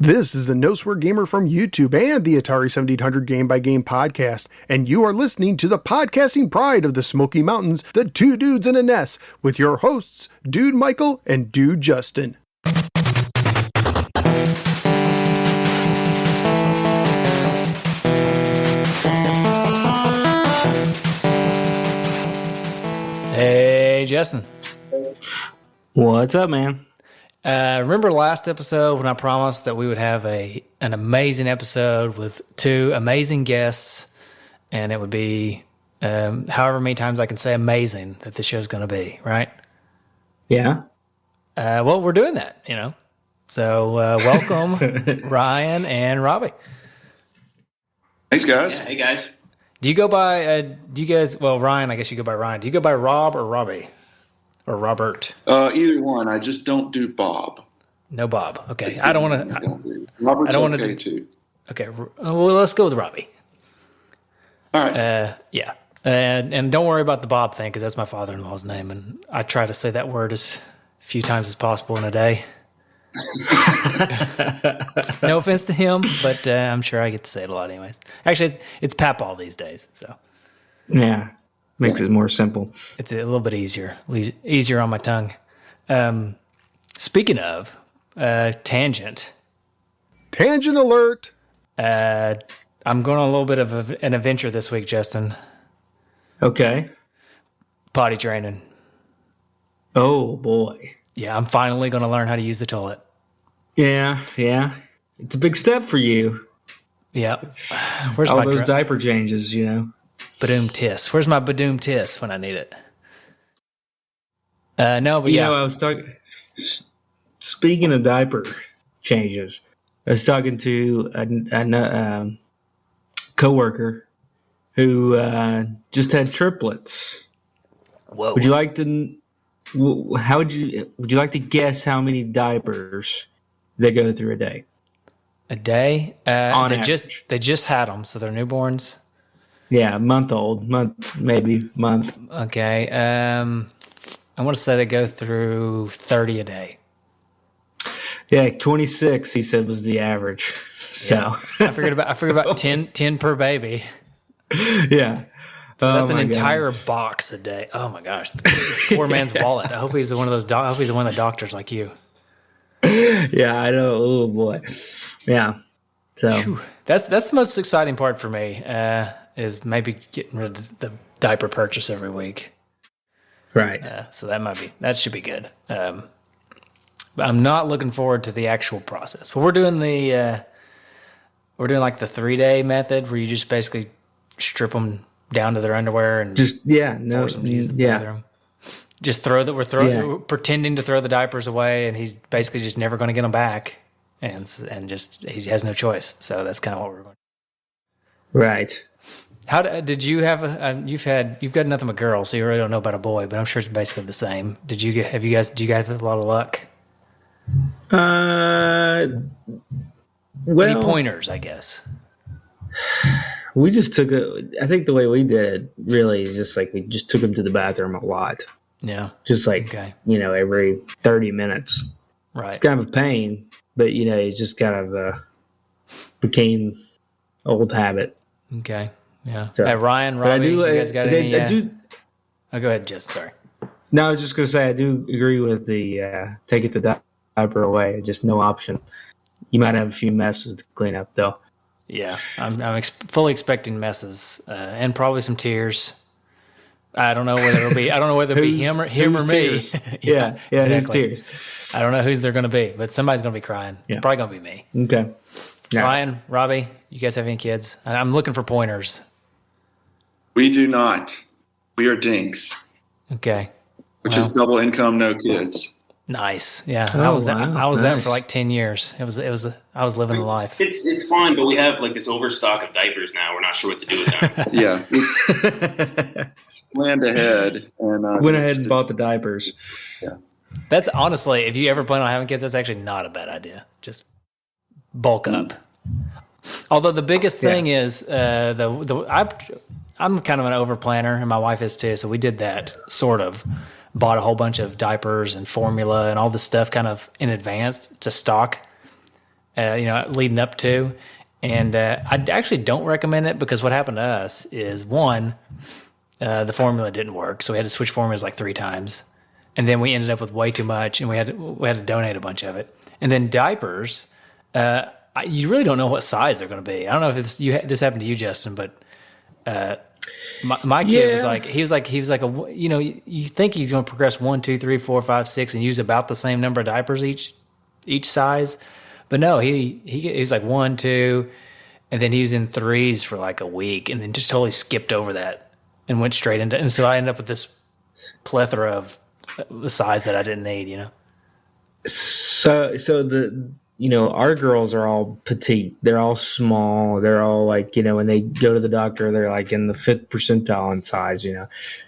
This is the No Swear Gamer from YouTube and the Atari 7800 Game by Game podcast, and you are listening to the podcasting pride of the Smoky Mountains, the Two Dudes in a Nest, with your hosts, Dude Michael and Dude Justin. Hey, Justin. What's up, man? Remember last episode when I promised that we would have an amazing episode with two amazing guests, and it would be however many times I can say amazing that the show's going to be, right? Yeah. Well, we're doing that, you know. So welcome, Ryan and Robbie. Thanks, guys. Yeah, hey, guys. Do you go by, Ryan, I guess you go by Ryan. Do you go by Rob or Robbie? Or Robert? Either one. I just don't do Bob. No Bob. Okay. I don't want to. Robert's I don't want okay to too. Okay. Well, let's go with Robbie. All right. Yeah. And don't worry about the Bob thing because that's my father-in-law's name, and I try to say that word as few times as possible in a day. No offense to him, but I'm sure I get to say it a lot anyways. Actually, it's Papaw these days, so. Yeah. Makes it more simple. It's a little bit easier on my tongue. Speaking of tangent. Tangent alert! I'm going on a little bit of an adventure this week, Justin. Okay. Potty training. Oh, boy. Yeah, I'm finally going to learn how to use the toilet. Yeah. It's a big step for you. Yeah. Where's all my those diaper changes, you know. Badoom tis. Where's my badoom tis when I need it? No, but you yeah. know, I was talking. Speaking of diaper changes, I was talking to a coworker who just had triplets. Whoa. Would you like to? Would you like to guess how many diapers they go through a day? A day? On average. They just had them, so they're newborns. Yeah, month. Okay. I want to say they go through 30 a day. Yeah, 26, he said, was the average. So yeah. I figured about 10 per baby. Yeah. So that's an entire box a day. Oh my gosh. Poor man's wallet. I hope he's one of those I hope he's one of the doctors like you. Yeah, I know. Oh boy. Yeah. So whew. That's the most exciting part for me. Is maybe getting rid of the diaper purchase every week. Right. So that should be good. But I'm not looking forward to the actual process. But we're doing like the 3-day method where you just basically strip them down to their underwear and force them to use the bathroom. Just we're pretending to throw the diapers away, and he's basically just never going to get them back, and just he has no choice. So that's kind of what we're going. Right. How did you have you've got nothing but girls, so you really don't know about a boy, but I'm sure it's basically the same. Do you guys have a lot of luck? Well, any pointers, I guess. We just took I think the way we did it really is just like we just took him to the bathroom a lot. Yeah. Just like, every 30 minutes. Right. It's kind of a pain, but, it just kind of became old habit. Okay. Yeah. So, Ryan, Robbie, you guys got any? I do. Oh, go ahead, Just. Sorry. No, I was just going to say I do agree with the take it the diaper away. Just no option. You might have a few messes to clean up, though. Yeah, I'm fully expecting messes and probably some tears. I don't know whether it'll be. I don't know whether it'll be him or me. yeah, exactly. Who's tears? I don't know who's they're going to be, but somebody's going to be crying. Yeah. It's probably going to be me. Okay. Yeah. Ryan, Robbie, you guys have any kids? I'm looking for pointers. We do not. We are dinks. Okay. Which is double income, no kids. Nice. Yeah. Oh, I was that. Wow. I was Nice. that for like 10 years. I was living the life. It's fine, but we have like this overstock of diapers now. We're not sure what to do with them. Yeah. Planned ahead and went ahead and bought the diapers. Yeah. That's honestly, if you ever plan on having kids, that's actually not a bad idea. Just bulk up. Although the biggest thing is I'm kind of an over planner, and my wife is too. So we did that sort of. Bought a whole bunch of diapers and formula and all this stuff kind of in advance to stock. leading up to. And I actually don't recommend it because what happened to us is, one, the formula didn't work, so we had to switch formulas like 3 times. And then we ended up with way too much, and we had to donate a bunch of it. And then diapers, you really don't know what size they're going to be. I don't know if this happened to you, Justin, but my kid was like, he was like you think he's going to progress 1, 2, 3, 4, 5, 6, and use about the same number of diapers each size. But no, he was like 1, 2, and then he was in 3s for like a week, and then just totally skipped over that and went straight into. And so I ended up with this plethora of the size that I didn't need. So our girls are all petite. They're all small. They're all like, when they go to the doctor, they're like in the 5th percentile in size.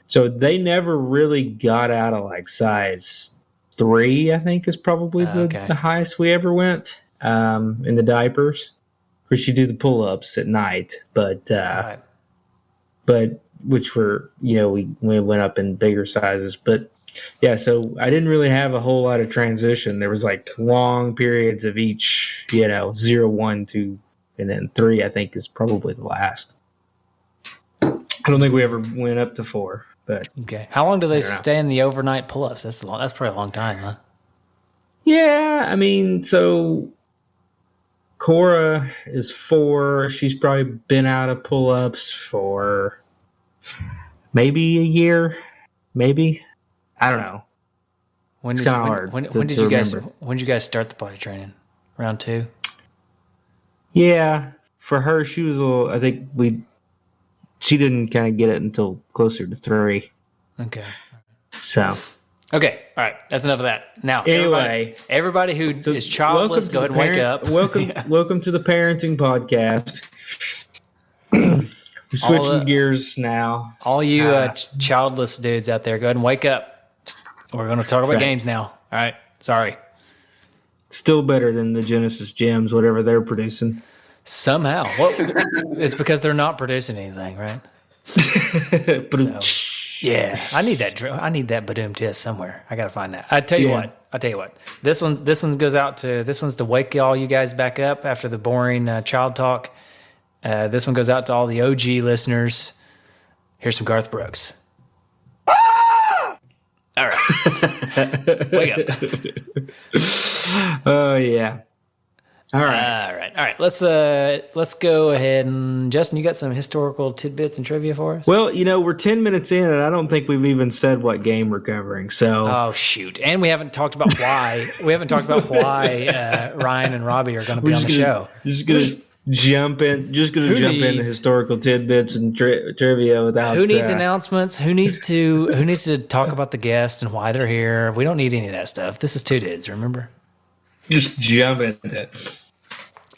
So they never really got out of like size 3. I think is probably the highest we ever went. In the diapers. Of course, you do the pull-ups at night, but which were, we went up in bigger sizes. But yeah, so I didn't really have a whole lot of transition. There was like long periods of each, 0, 1, 2, and then 3, I think is probably the last. I don't think we ever went up to 4, but. Okay. How long do they stay in the overnight pull-ups? That's probably a long time, huh? Yeah, I mean, so Cora is 4. She's probably been out of pull-ups for maybe a year, maybe. I don't know. It's kind of hard. When did you guys start the potty training? Round 2? Yeah, for her, she was a little. I think she didn't kind of get it until closer to 3. Okay. So. Okay, all right. That's enough of that. Now, anyway, everybody who is childless, go ahead and wake up. Welcome to the parenting podcast. We're switching gears now. All you childless dudes out there, go ahead and wake up. We're going to talk about games now. All right, sorry. Still better than the Genesis Gems, whatever they're producing. Somehow. It's because they're not producing anything, right? Yeah, I need that Badoom test somewhere. I got to find that. I'll tell you what. This one goes out to. This one's to wake all you guys back up after the boring child talk. This one goes out to all the OG listeners. Here's some Garth Brooks. Ah! All right, wake up. Oh yeah. All right. Let's go ahead and Justin, you got some historical tidbits and trivia for us? Well, we're 10 minutes in, and I don't think we've even said what game we're covering. So, oh shoot, and we haven't talked about why. Ryan and Robbie are going to be on the show. Just gonna jump in. Into historical tidbits and trivia without. Who needs announcements? Who needs to talk about the guests and why they're here? We don't need any of that stuff. This is 2 dudes. Remember? Just jump into it.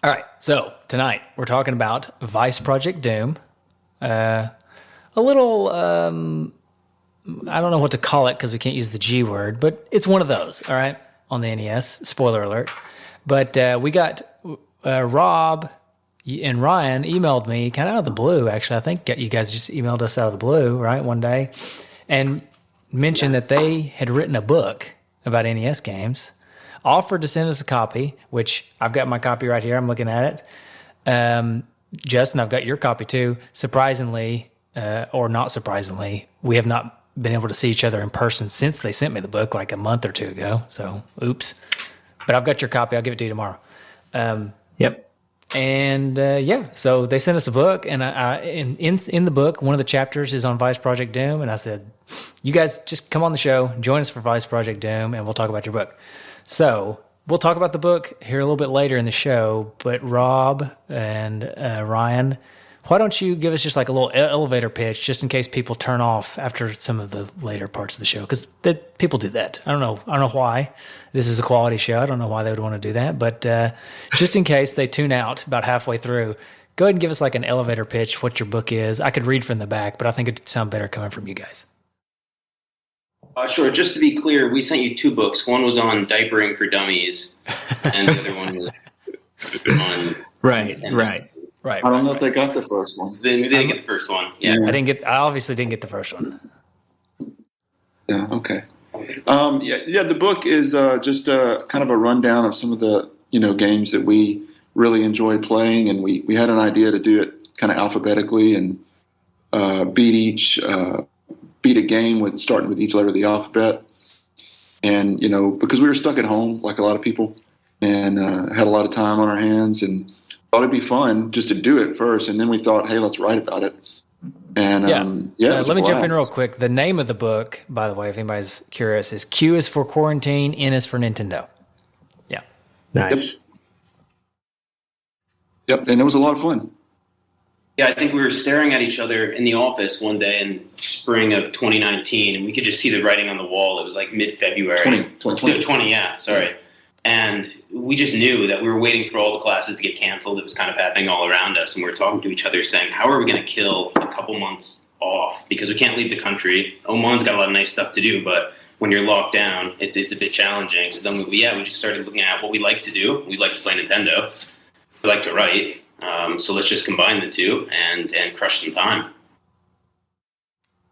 All right, so tonight we're talking about Vice Project Doom. A little, I don't know what to call it because we can't use the G word, but it's one of those, all right, on the NES. Spoiler alert. But we got Rob and Ryan emailed me kind of out of the blue, actually. I think you guys just emailed us out of the blue, right, one day, and mentioned that they had written a book about NES games. Offered to send us a copy, which I've got my copy right here. I'm looking at it. Justin, I've got your copy too. Surprisingly, or not surprisingly, we have not been able to see each other in person since they sent me the book like a month or 2 ago. So, oops. But I've got your copy. I'll give it to you tomorrow. Yep. And so they sent us a book, and in the book, one of the chapters is on Vice Project Doom, and I said, you guys just come on the show, join us for Vice Project Doom, and we'll talk about your book. So we'll talk about the book here a little bit later in the show, but Rob and Ryan, why don't you give us just like a little elevator pitch just in case people turn off after some of the later parts of the show? Because people do that. I don't know why. This is a quality show. I don't know why they would want to do that. But just in case they tune out about halfway through, go ahead and give us like an elevator pitch, what your book is. I could read from the back, but I think it'd sound better coming from you guys. Sure. Just to be clear, we sent you 2 books. One was on diapering for dummies, and the other one was on... Right. I don't know if they got the first one. They didn't get the first one. Yeah. I obviously didn't get the first one. Yeah, okay. The book is just kind of a rundown of some of the games that we really enjoy playing, and we had an idea to do it kind of alphabetically and beat a game with starting with each letter of the alphabet. And because we were stuck at home like a lot of people, and had a lot of time on our hands, and thought it'd be fun just to do it first, and then we thought, hey, let's write about it. And let me jump in real quick. The name of the book, by the way, if anybody's curious, is Q is for Quarantine, N is for Nintendo. Yeah. Nice. Yep, and it was a lot of fun. Yeah, I think we were staring at each other in the office one day in spring of 2019, and we could just see the writing on the wall. It was like mid-February. 2020, yeah, sorry. And we just knew that we were waiting for all the classes to get canceled. It was kind of happening all around us, and we were talking to each other saying, how are we going to kill a couple months off? Because we can't leave the country. Oman's got a lot of nice stuff to do, but when you're locked down, it's a bit challenging. So then we just started looking at what we like to do. We like to play Nintendo. We like to write. So let's just combine the two and crush some time.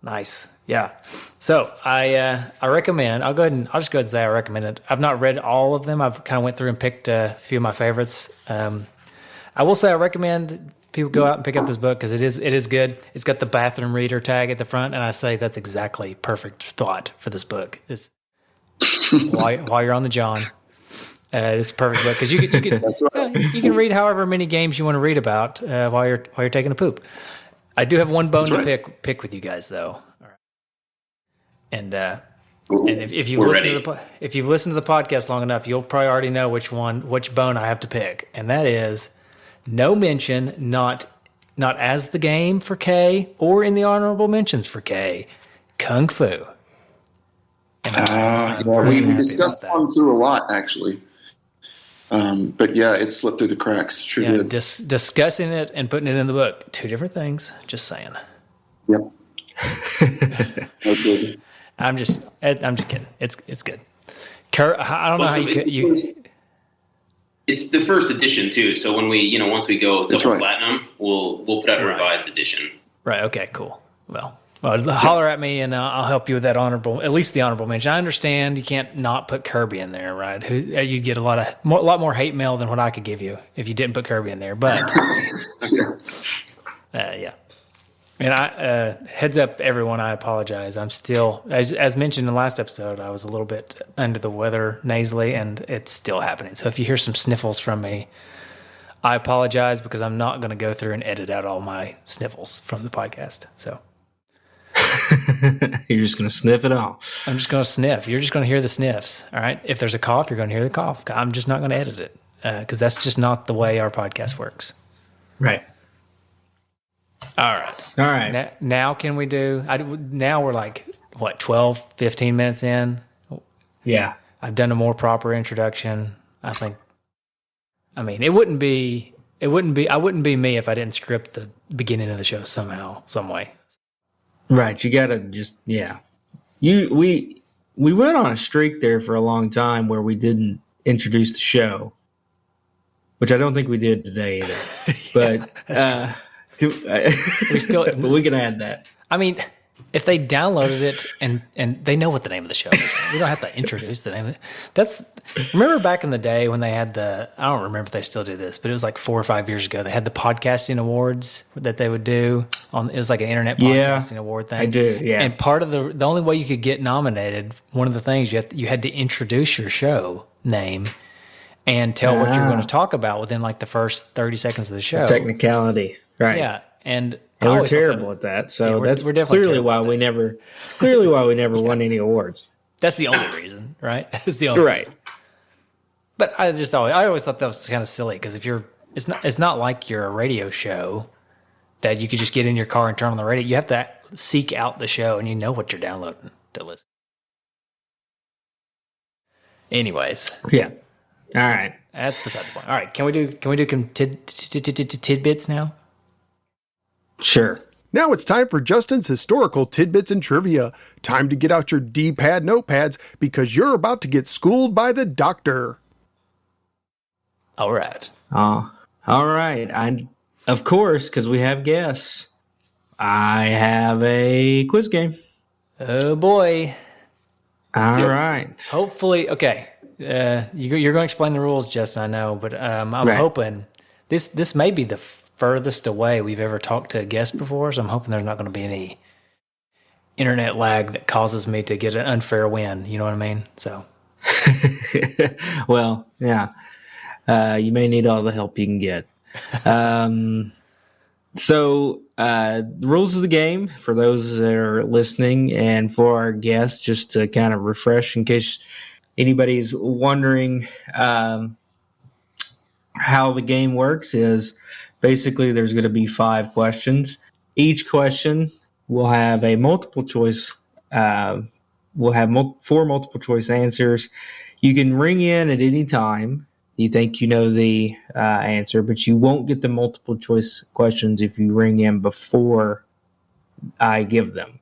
Nice. Yeah. So I recommend, I'll just go ahead and say I recommend it. I've not read all of them. I've kind of went through and picked a few of my favorites. I will say I recommend people go out and pick up this book because it is good. It's got the bathroom reader tag at the front, and I say that's exactly perfect spot for this book. Is while you're on the John. This is a perfect book because you can read however many games you want to read about while you're taking a poop. I do have one bone to pick with you guys though. All right. And if you've listened to the podcast long enough, you'll probably already know which bone I have to pick, and that is no mention, not as the game for K or in the honorable mentions for K, Kung Fu. We discussed Kung Fu a lot actually. But yeah, it slipped through the cracks. Sure did. Discussing it and putting it in the book, two different things. Just saying. Yep. Okay. I'm just kidding. It's good. I don't know how you. It's the first edition too. So when we once we go double platinum, we'll put out a revised edition. Right. Okay. Cool. Well, holler at me and I'll help you with that at least the honorable mention. I understand you can't not put Kirby in there, right? You'd get a lot more hate mail than what I could give you if you didn't put Kirby in there. But yeah. And heads up, everyone. I apologize. I'm still, as mentioned in the last episode, I was a little bit under the weather, nasally, and it's still happening. So if you hear some sniffles from me, I apologize because I'm not going to go through and edit out all my sniffles from the podcast. So. You're just going to sniff it off. I'm just going to sniff. You're just going to hear the sniffs. All right. If there's a cough, you're going to hear the cough. I'm just not going to edit it because that's just not the way our podcast works. Right. All right. Now can we do? Now we're like 12, 15 minutes in. Yeah. I've done a more proper introduction. I think. I mean, it wouldn't be. I wouldn't be me if I didn't script the beginning of the show somehow, some way. Right, you gotta just we went on a streak there for a long time where we didn't introduce the show, which I don't think we did today either. But we can add that. I mean, if they downloaded it and they know what the name of the show is, we don't have to introduce the name of it. Remember back in the day when they had I don't remember if they still do this, but it was like 4 or 5 years ago. They had the podcasting awards that they would do it was like an internet podcasting award thing. I do, yeah. And part of the only way you could get nominated, one of the things you had to introduce your show name and tell what you're going to talk about within like the first 30 seconds of the show. Technicality, right? Yeah, and we're terrible at that. So that's clearly why we never won any awards. That's the only reason, right? That's the only reason. But I always thought that was kind of silly because it's not like you're a radio show that you could just get in your car and turn on the radio. You have to seek out the show and you know what you're downloading to listen. Anyways. Yeah. All right. That's beside the point. All right. Can we do tidbits now? Sure. Now it's time for Justin's historical tidbits and trivia. Time to get out your D-pad notepads because you're about to get schooled by the doctor. All right. All right. Of course, because we have guests, I have a quiz game. Oh, boy. All right. Hopefully, okay. You're going to explain the rules, Justin, I know, but I'm hoping this may be the furthest away we've ever talked to a guest before, so I'm hoping there's not going to be any internet lag that causes me to get an unfair win. You know what I mean? So, well, yeah, you may need all the help you can get. So, the rules of the game for those that are listening and for our guests, just to kind of refresh in case anybody's wondering how the game works, is basically there's going to be 5 questions. Each question will have a multiple choice. We'll have 4 multiple choice answers. You can ring in at any time. You think you know the answer, but you won't get the multiple choice questions if you ring in before I give them.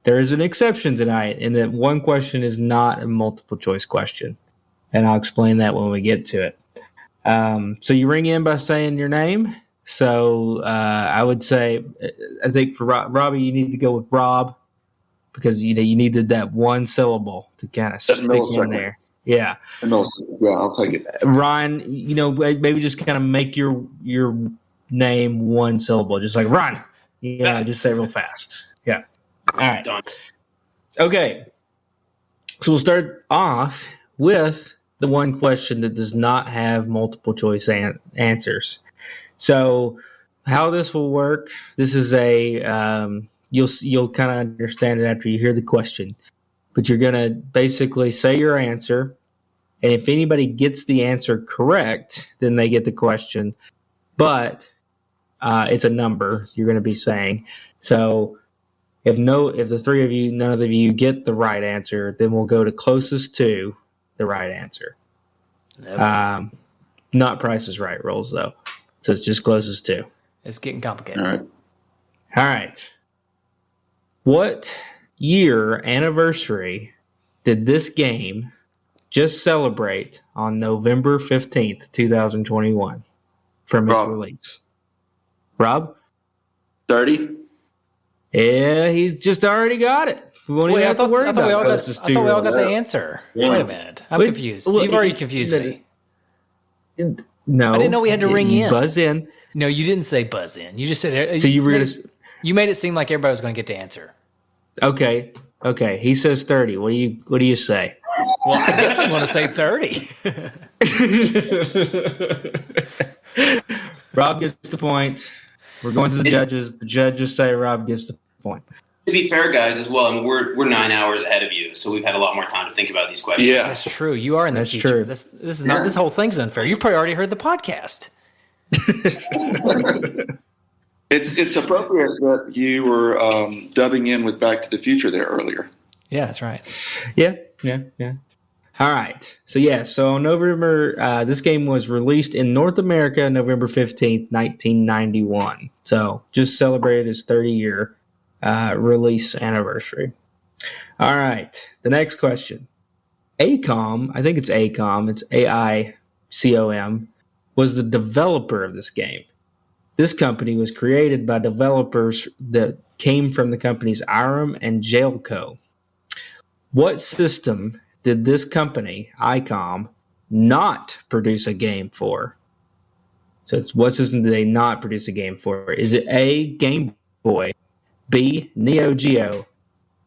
There is an exception tonight in that one question is not a multiple choice question, and I'll explain that when we get to it. So you ring in by saying your name. So I would say, I think for Robbie, you need to go with Rob because you needed that one syllable to kind of stick in there. Yeah. Yeah, I'll take it. Ryan, maybe just kind of make your name one syllable, just like Ryan. Just say real fast. Yeah. All right. Done. Okay. So we'll start off with the one question that does not have multiple choice answers. So how this will work, this is you'll kind of understand it after you hear the question. But you're going to basically say your answer, and if anybody gets the answer correct, then they get the question. But it's a number you're going to be saying. So if the 3 of you, none of you get the right answer, then we'll go to closest to the right answer. Nope. Not Price is Right rules, though. So it's just closest to. It's getting complicated. All right. What year anniversary did this game just celebrate on November 15th, 2021 from its release? Rob? 30? Yeah, he's just already got it. We won't even have to worry about it. I thought we all got the answer. Yeah. Wait a minute. I'm confused. You've already confused me. No. I didn't know we had to ring in. Buzz in. No, you didn't say buzz in. You just said... So you made it seem like everybody was going to get the answer. Okay. He says 30. What do you say? Well, I guess I'm going to say 30. Rob gets the point. We're going to the judges. The judges say Rob gets the point. To be fair, guys, as well, I mean, we're 9 hours ahead of you, so we've had a lot more time to think about these questions. Yeah, that's true. You are in the future. True. This is not. This whole thing's unfair. You've probably already heard the podcast. It's appropriate that you were dubbing in with Back to the Future there earlier. Yeah, that's right. Yeah. All right. So on November, this game was released in North America November 15th, 1991. So just celebrated its 30-year release anniversary. All right. The next question. AICOM, I think it's AICOM, it's AICOM, was the developer of this game. This company was created by developers that came from the companies Irem and Jailco. What system did this company, ICOM, not produce a game for? So what system did they not produce a game for? Is it A, Game Boy, B, Neo Geo,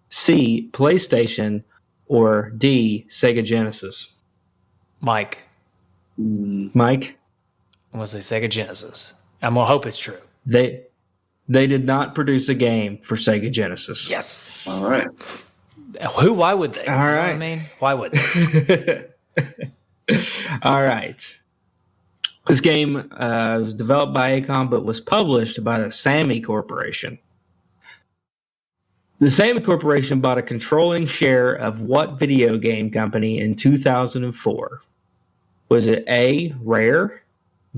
C, PlayStation, or D, Sega Genesis? Mike. Mike? I'm going to say Sega Genesis. I'm going to hope it's true. They did not produce a game for Sega Genesis. Yes. All right. Why would they? All right. You know what I mean? Why would they? All right. This game was developed by AICOM, but was published by the Sammy Corporation. The Sammy Corporation bought a controlling share of what video game company in 2004? Was it A, Rare,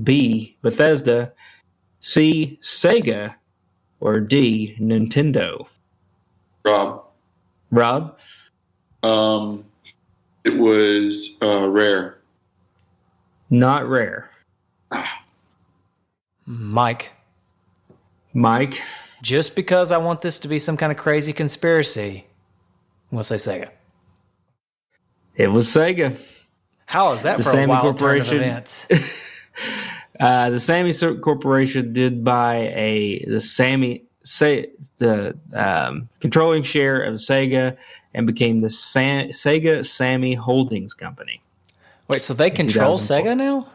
B, Bethesda, C, Sega, or D, Nintendo? Rob? It was Rare. Not Rare. Mike. Just because I want this to be some kind of crazy conspiracy, I'm going to say Sega. It was Sega. How is that The for a Sammy wild turn of Corporation. events? The Sammy Corporation did buy the controlling share of Sega and became the Sega Sammy Holdings Company. Wait, so they control 2004. Sega now?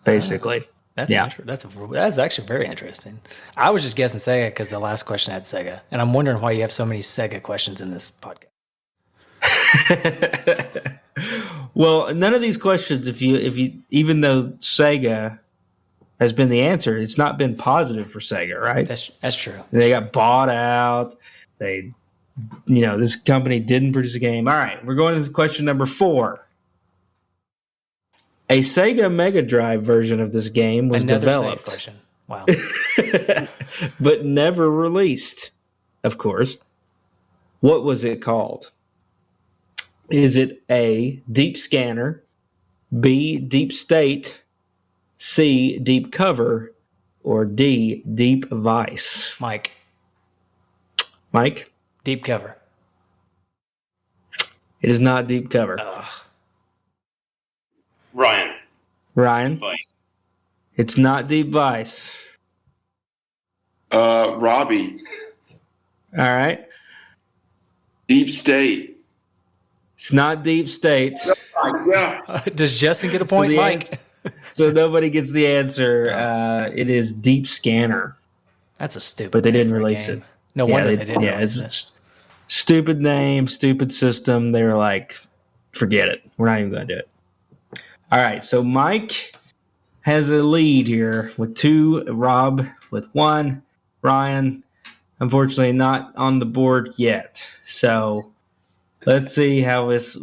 Basically. That's Yeah. that's actually very interesting. I was just guessing Sega because the last question had Sega, and I'm wondering why you have so many Sega questions in this podcast. Well, none of these questions, if you even though Sega has been the answer, it's not been positive for Sega, right? That's true. They got bought out. This company didn't produce a game. All right, we're going to question number 4. A Sega Mega Drive version of this game was Another Sega developed, question. Wow. but never released, of course. What was it called? Is it A, Deep Scanner, B, Deep State, C, Deep Cover, or D, Deep Vice? Mike, Deep Cover. It is not Deep Cover. Ryan? Vice. It's not Deep Vice. Robbie, All right. Deep State. It's not Deep State. Yeah. Does Justin get a point, the Mike? So nobody gets the answer. It is Deep Scanner. That's a stupid. But they name didn't for a release game. it. No wonder they didn't. Yeah, release it's stupid name, stupid system. They were like, forget it. We're not even going to do it. All right, so Mike has a lead here with 2, Rob with 1, Ryan, unfortunately not on the board yet. So let's see how this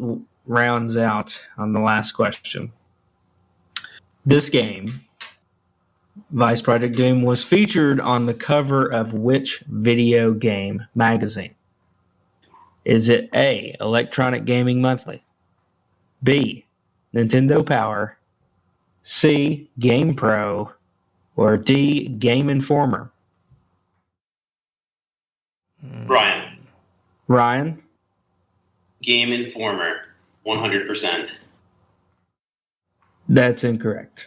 rounds out on the last question. This game, Vice Project Doom, was featured on the cover of which video game magazine? Is it A, Electronic Gaming Monthly, B, Nintendo Power, C, Game Pro, or D, Game Informer? Ryan? Game Informer, 100%. That's incorrect.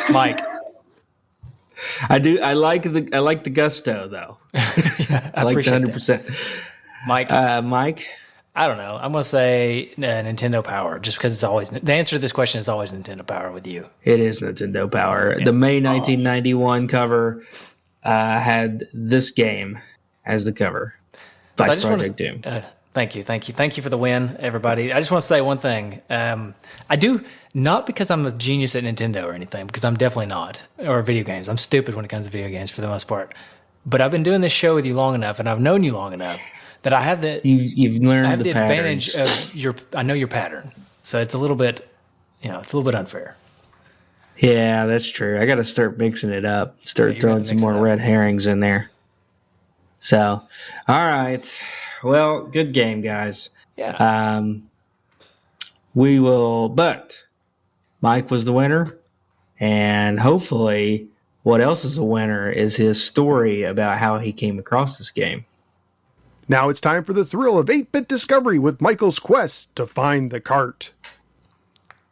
Mike. I like the gusto though. Yeah, I like the appreciate 100%. that. Mike. Mike? I don't know. I'm gonna say Nintendo Power, just because it's always the answer to this question is always Nintendo Power with you. It is Nintendo Power. The May 1991 cover had this game as the cover. Vice Project Doom. Thank you for the win, everybody. I just want to say one thing. I do, not because I'm a genius at Nintendo or anything, because I'm definitely not, or video games. I'm stupid when it comes to video games for the most part. But I've been doing this show with you long enough, and I've known you long enough that I have the you've learned I have the advantage patterns. of I know your pattern. So it's a little bit, it's a little bit unfair. Yeah, that's true. I got to start mixing it up. Start throwing some more red herrings in there. So, all right. Well, good game, guys. Yeah. We will, but Mike was the winner, and hopefully what else is a winner is his story about how he came across this game. Now it's time for the thrill of 8-bit discovery with Michael's quest to find the cart.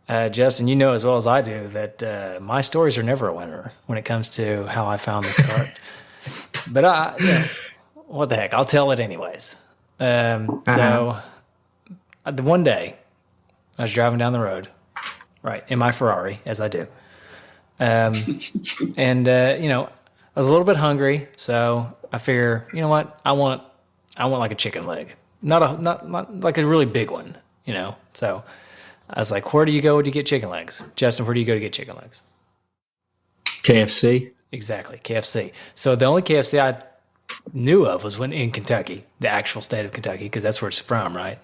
Justin, you know as well as I do that my stories are never a winner when it comes to how I found this cart. But what the heck? I'll tell it anyways. So the one day I was driving down the road, right, in my Ferrari, as I do. And I was a little bit hungry, so I figure, you know what? I want like a chicken leg. Not like a really big one, So I was like, where do you go to get chicken legs? Justin, where do you go to get chicken legs? KFC. Exactly, KFC. So the only KFC I knew of was in Kentucky, the actual state of Kentucky, because that's where it's from, right?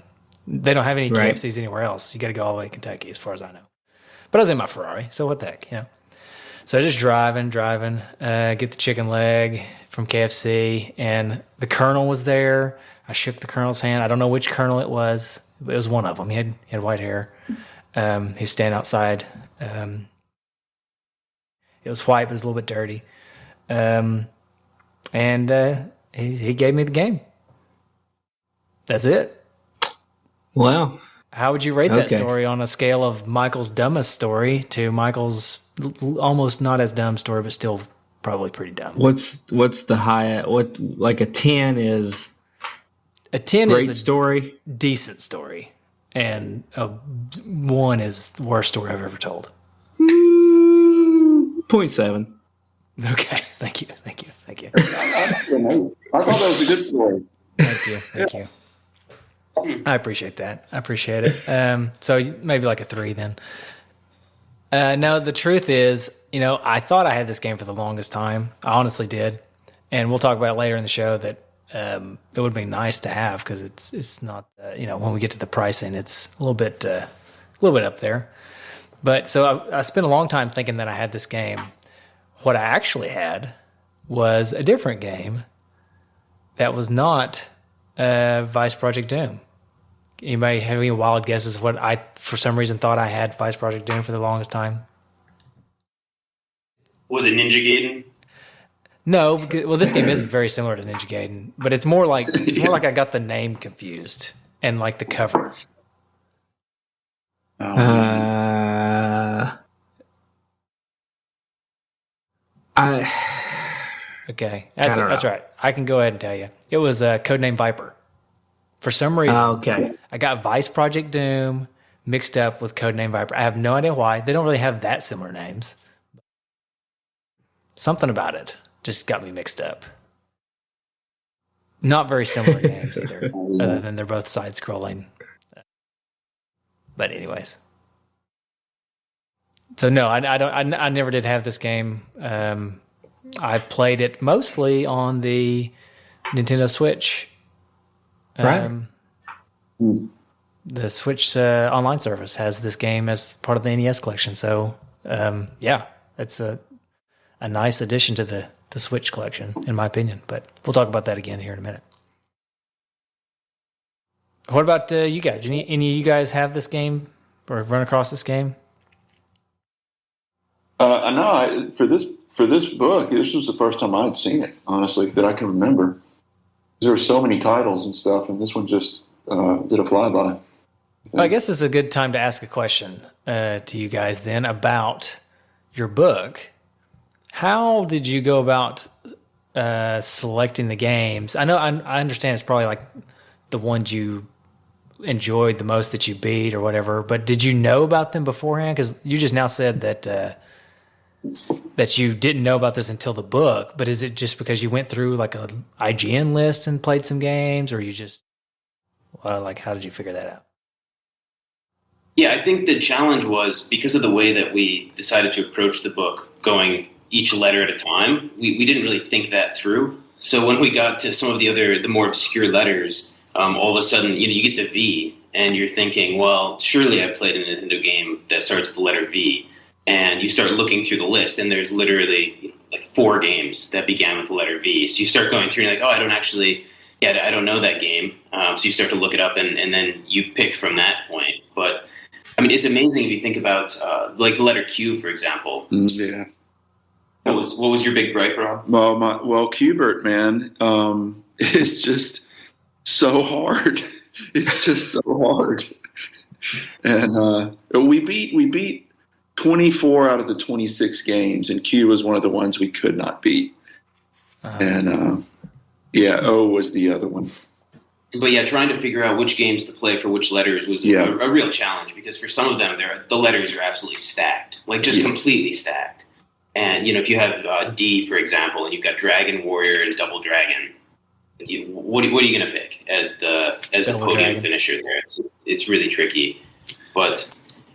They don't have any KFCs anywhere else. You got to go all the way to Kentucky, as far as I know. But I was in my Ferrari, so what the heck, So just driving, get the chicken leg from KFC, and the Colonel was there. I shook the Colonel's hand. I don't know which Colonel it was. It was one of them. He had white hair. He was standing outside. It was white, but it was a little bit dirty. And he gave me the game. That's it. Well, How would you rate that Okay. story on a scale of Michael's dumbest story to Michael's almost not as dumb story, but still probably pretty dumb? What's the high? What like a 10 is A 10 great is a story. decent story, and a 1 is the worst story I've ever told. 0.7. Okay, thank you. I thought that was a good story. Thank you. I appreciate that. I appreciate it. So maybe like a 3 then. No, the truth is, I thought I had this game for the longest time. I honestly did, and we'll talk about it later in the show that it would be nice to have because it's not when we get to the pricing, it's a little bit up there. But so I spent a long time thinking that I had this game. What I actually had was a different game that was not Vice Project Doom. Anybody have any wild guesses what I, for some reason, thought I had Vice Project Doom for the longest time? Was it Ninja Gaiden? No, well, this game is very similar to Ninja Gaiden, but it's more like I got the name confused and like the cover. Okay, that's right. I can go ahead and tell you. It was Codename Viper. For some reason, Okay. I got Vice Project Doom mixed up with Codename Viper. I have no idea why. They don't really have that similar names. Something about it just got me mixed up. Not very similar names either, other than they're both side-scrolling. But anyways. So no, I never did have this game. I played it mostly on the Nintendo Switch. Right. The Switch online service has this game as part of the NES collection. So yeah, it's a nice addition to the Switch collection, in my opinion. But we'll talk about that again here in a minute. What about you guys? Any of you guys have this game or run across this game? No, for this book, this was the first time I had seen it, honestly, that I can remember. There were so many titles and stuff, and this one just did a flyby. Well, I guess it's a good time to ask a question to you guys then about your book. How did you go about selecting the games? I know I understand it's probably like the ones you enjoyed the most that you beat or whatever, but did you know about them beforehand? Because you just now said that you didn't know about this until the book, but is it just because you went through like a IGN list and played some games, or you just how did you figure that out? Yeah, I think the challenge was because of the way that we decided to approach the book, going each letter at a time, we didn't really think that through. So when we got to some of the more obscure letters, all of a sudden, you get to V and you're thinking, well, surely I played a Nintendo game that starts with the letter V. And you start looking through the list, and there's literally like 4 games that began with the letter V. So you start going through, and you're like, I don't know that game. So you start to look it up, and then you pick from that point. But I mean, it's amazing if you think about like the letter Q, for example. Yeah. What was your big gripe, Rob? Well, Qbert, man, it's just so hard. It's just so hard. And we beat 24 out of the 26 games, and Q was one of the ones we could not beat. And O was the other one. But yeah, trying to figure out which games to play for which letters was a real challenge, because for some of them, the letters are absolutely stacked, like just completely stacked. And if you have D, for example, and you've got Dragon Warrior and Double Dragon, what are you going to pick as the podium finisher there? It's really tricky, but.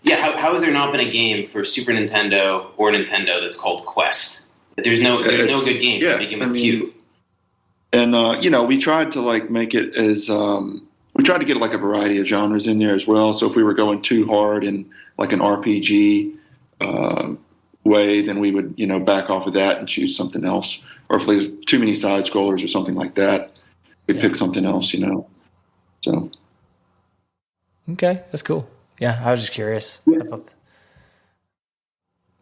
Yeah, how has there not been a game for Super Nintendo or Nintendo that's called Quest? There's no good game to begin with Q. And we tried to make it as we tried to get a variety of genres in there as well. So if we were going too hard in like an RPG way, then we would back off of that and choose something else. Or if there's too many side scrollers or something like that, we'd pick something else. So okay, that's cool. Yeah, I was just curious. Yeah.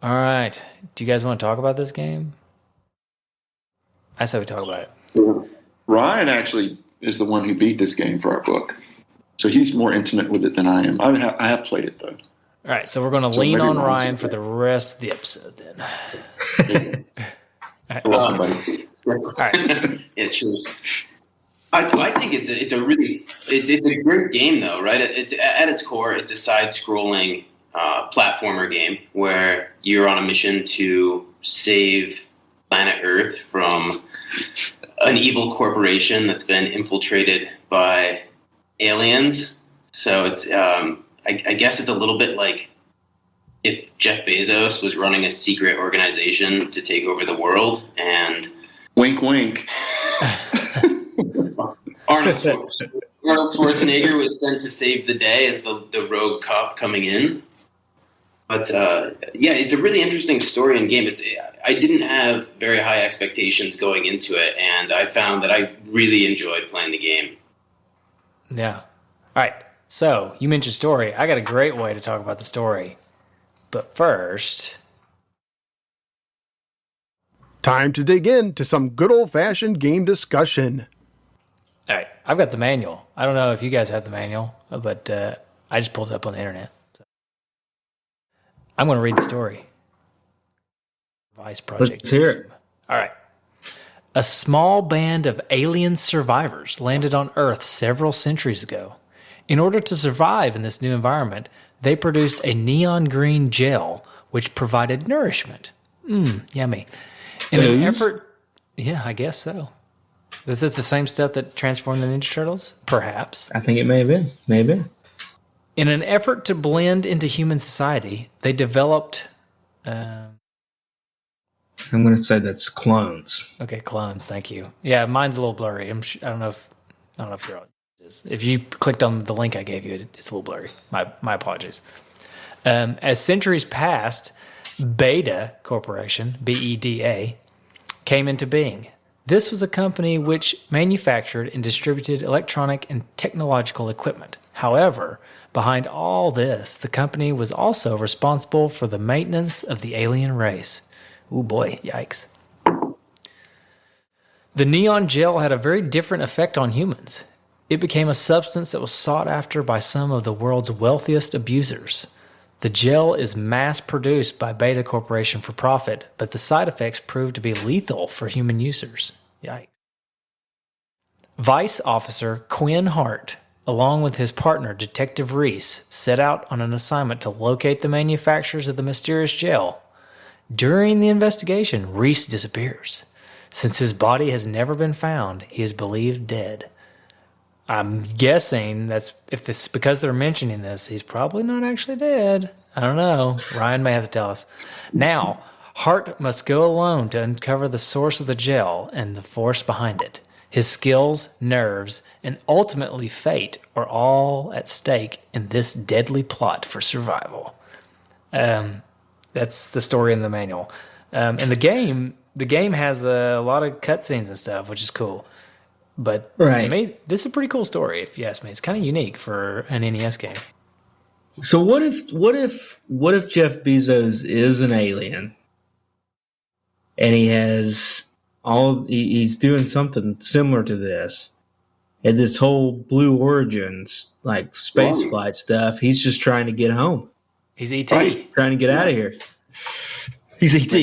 All right. Do you guys want to talk about this game? I say we talk about it. Ryan actually is the one who beat this game for our book. So he's more intimate with it than I am. I have played it, though. All right, so we're going to lean on Ryan for the rest of the episode then. All right. All right. Yeah, cheers. I think it's a great game though, right? It's at its core, it's a side-scrolling platformer game where you're on a mission to save planet Earth from an evil corporation that's been infiltrated by aliens. So it's I guess it's a little bit like if Jeff Bezos was running a secret organization to take over the world, and wink, wink. Arnold Schwarzenegger was sent to save the day as the rogue cop coming in. But yeah, it's a really interesting story and game. I didn't have very high expectations going into it, and I found that I really enjoyed playing the game. Yeah. All right. So you mentioned story. I got a great way to talk about the story. But first, time to dig into some good old-fashioned game discussion. All right, I've got the manual. I don't know if you guys have the manual, but I just pulled it up on the internet. So I'm going to read the story. Vice Project. Let's hear it. All right. A small band of alien survivors landed on Earth several centuries ago. In order to survive in this new environment, they produced a neon green gel which provided nourishment. Yummy. In an effort, yeah, I guess so. Is this the same stuff that transformed the Ninja Turtles? Perhaps. I think it may have been. Maybe. In an effort to blend into human society, they developed. I'm going to say that's clones. Okay, clones. Thank you. Yeah, mine's a little blurry. I don't know if you're all. If you clicked on the link I gave you, it's a little blurry. My apologies. As centuries passed, Beta Corporation (BEDA) came into being. This was a company which manufactured and distributed electronic and technological equipment. However, behind all this, the company was also responsible for the maintenance of the alien race. Ooh boy, yikes. The neon gel had a very different effect on humans. It became a substance that was sought after by some of the world's wealthiest abusers. The gel is mass-produced by Beta Corporation for profit, but the side effects proved to be lethal for human users. Yikes. Vice Officer Quinn Hart, along with his partner Detective Reese, set out on an assignment to locate the manufacturers of the mysterious gel. During the investigation, Reese disappears. Since his body has never been found, he is believed dead. I'm guessing that's if this because they're mentioning this, he's probably not actually dead. I don't know. Ryan may have to tell us. Now, Hart must go alone to uncover the source of the gel and the force behind it. His skills, nerves, and ultimately fate are all at stake in this deadly plot for survival. That's the story in the manual. And the game has a lot of cutscenes and stuff, which is cool. But to me, this is a pretty cool story, if you ask me. It's kind of unique for an NES game. So what if Jeff Bezos is an alien and he's doing something similar to this, and this whole Blue Origins like space flight stuff, he's just trying to get home. He's ET. Trying to get out of here. He's ET.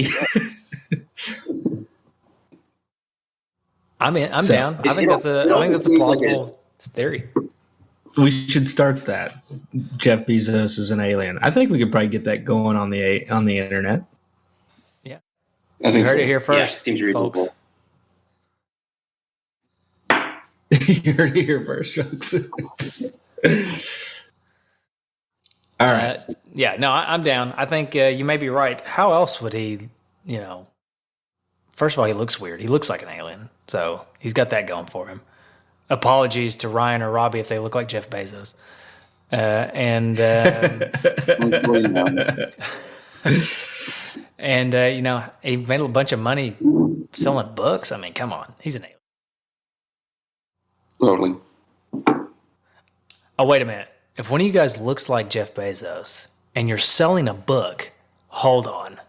I'm down. I think that's a plausible theory. We should start that. Jeff Bezos is an alien. I think we could probably get that going on the internet. Yeah, I think you heard it here first. Yeah, seems reasonable. You heard it here first, folks. All right. Yeah, no, I'm down. I think you may be right. How else would he? First of all, he looks weird. He looks like an alien. So he's got that going for him. Apologies to Ryan or Robbie if they look like Jeff Bezos. And he made a bunch of money selling books. I mean, come on. He's an alien. Totally. Oh, wait a minute. If one of you guys looks like Jeff Bezos and you're selling a book, hold on.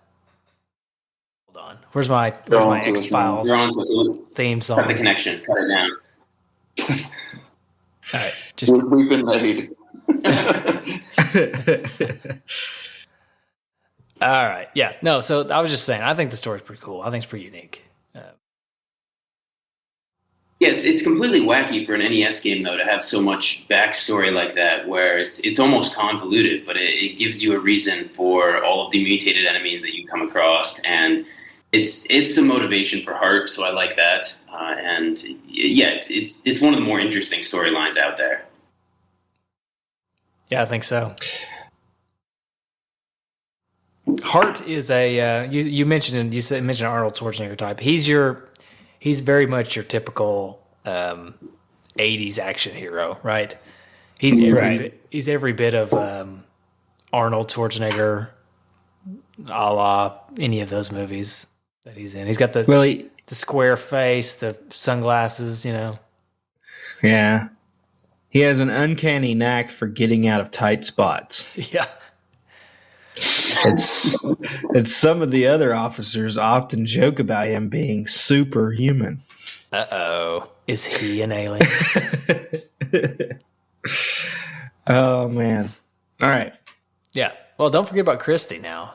Where's my X-Files theme song? Cut the connection. Cut it down. All right, just We've been made. all right. Yeah, no. So I was just saying, I think the story's pretty cool. I think it's pretty unique. Yeah, it's completely wacky for an NES game though to have so much backstory like that, where it's almost convoluted, but it gives you a reason for all of the mutated enemies that you come across, and it's a motivation for Hart. So I like that, and yeah, it's one of the more interesting storylines out there. Yeah, I think so. Hart is a you mentioned Arnold Schwarzenegger type. He's very much your typical 80s action hero, right? He's every bit of Arnold Schwarzenegger, a la any of those movies that he's in. He's got the square face, the sunglasses, Yeah. He has an uncanny knack for getting out of tight spots. Yeah. It's some of the other officers often joke about him being superhuman. Uh-oh. Is he an alien? Oh, man. All right. Yeah. Well, don't forget about Christy now.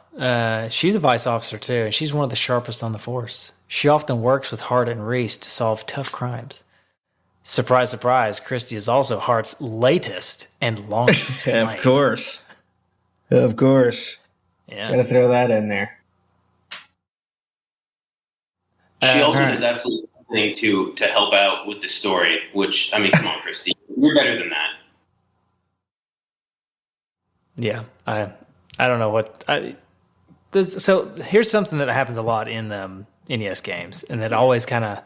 She's a vice officer, too, and she's one of the sharpest on the force. She often works with Hart and Reese to solve tough crimes. Surprise, surprise, Christy is also Hart's latest and longest flame. Of course. Of course. Yeah. Gotta throw that in there. She also does absolutely nothing to help out with the story, which, I mean, come on, Christy. You're better than that. Yeah. I don't know what... so here's something that happens a lot in NES games, and that always kind of...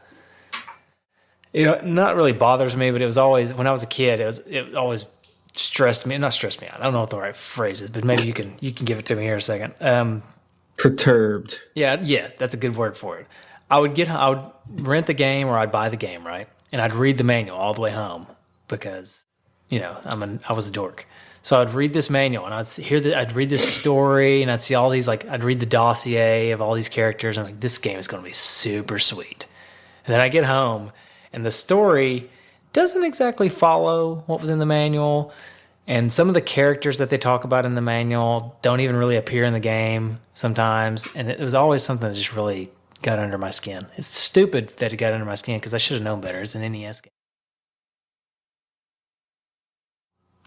not really bothers me, but it was always... When I was a kid, it always... not stressed me out. I don't know what the right phrase is, but maybe you can give it to me here in a second. Perturbed. Yeah, that's a good word for it. I would rent the game or I'd buy the game, right? And I'd read the manual all the way home because, I was a dork. So I'd read this manual and I'd read this story and I'd see all these, I'd read the dossier of all these characters and I'm like, this game is going to be super sweet. And then I get home and the story doesn't exactly follow what was in the manual, and some of the characters that they talk about in the manual don't even really appear in the game sometimes, and it was always something that just really got under my skin. It's stupid that it got under my skin because I should have known better. It's an NES game.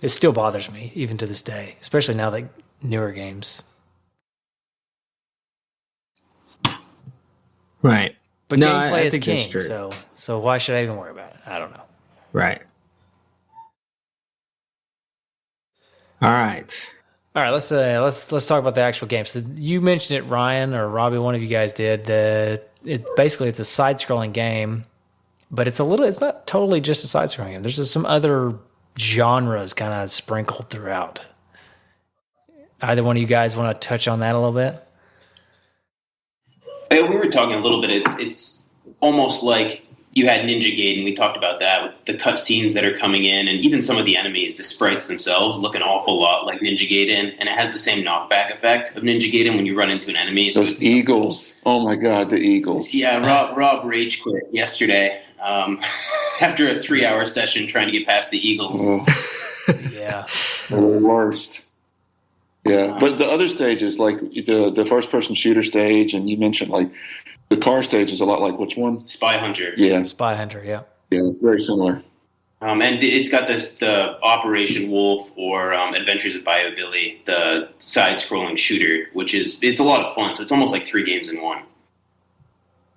It still bothers me, even to this day, especially now that newer games. Right. But No, gameplay I is think that's king, true. so why should I even worry about it? I don't know. Right. All right. All right, let's talk about the actual game. So you mentioned it, Ryan or Robbie, one of you guys did. It's a side-scrolling game, but it's not totally just a side-scrolling game. There's just some other genres kind of sprinkled throughout. Either one of you guys want to touch on that a little bit? We were talking a little bit. It's almost like you had Ninja Gaiden. We talked about that with the cutscenes that are coming in, and even some of the enemies, the sprites themselves, look an awful lot like Ninja Gaiden, and it has the same knockback effect of Ninja Gaiden when you run into an enemy. So, those eagles! Oh my God, the eagles! Yeah, Rob rage quit yesterday after a 3-hour session trying to get past the eagles. Oh, Yeah, they're the worst. Yeah, but the other stages, like the first-person shooter stage, and you mentioned like the car stage is a lot like which one? Spy Hunter. Yeah, Spy Hunter. Yeah, very similar. And it's got the Operation Wolf or Adventures of Bio Billy, the side-scrolling shooter, it's a lot of fun. So it's almost like 3 games in one.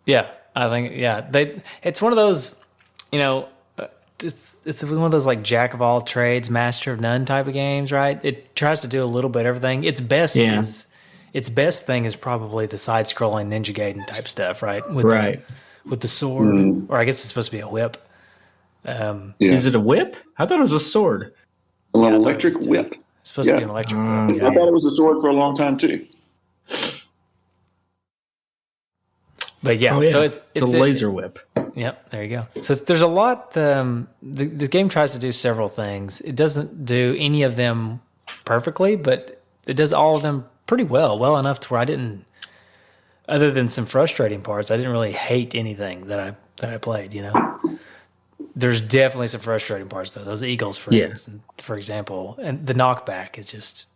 yeah. I think it's one of those, it's one of those like jack of all trades, master of none type of games, right? It tries to do a little bit of everything. Its best thing is probably the side-scrolling Ninja Gaiden type stuff, right? With the sword, or I guess it's supposed to be a whip. Is it a whip? I thought it was a sword. An electric whip. It's supposed to be an electric whip. I thought it was a sword for a long time too. But yeah, so it's a laser whip. Yep, there you go. So there's a lot. The game tries to do several things. It doesn't do any of them perfectly, but it does all of them pretty well enough to where I didn't, other than some frustrating parts, I didn't really hate anything that I played. There's definitely some frustrating parts though. Those eagles, for instance, for example, and the knockback is just.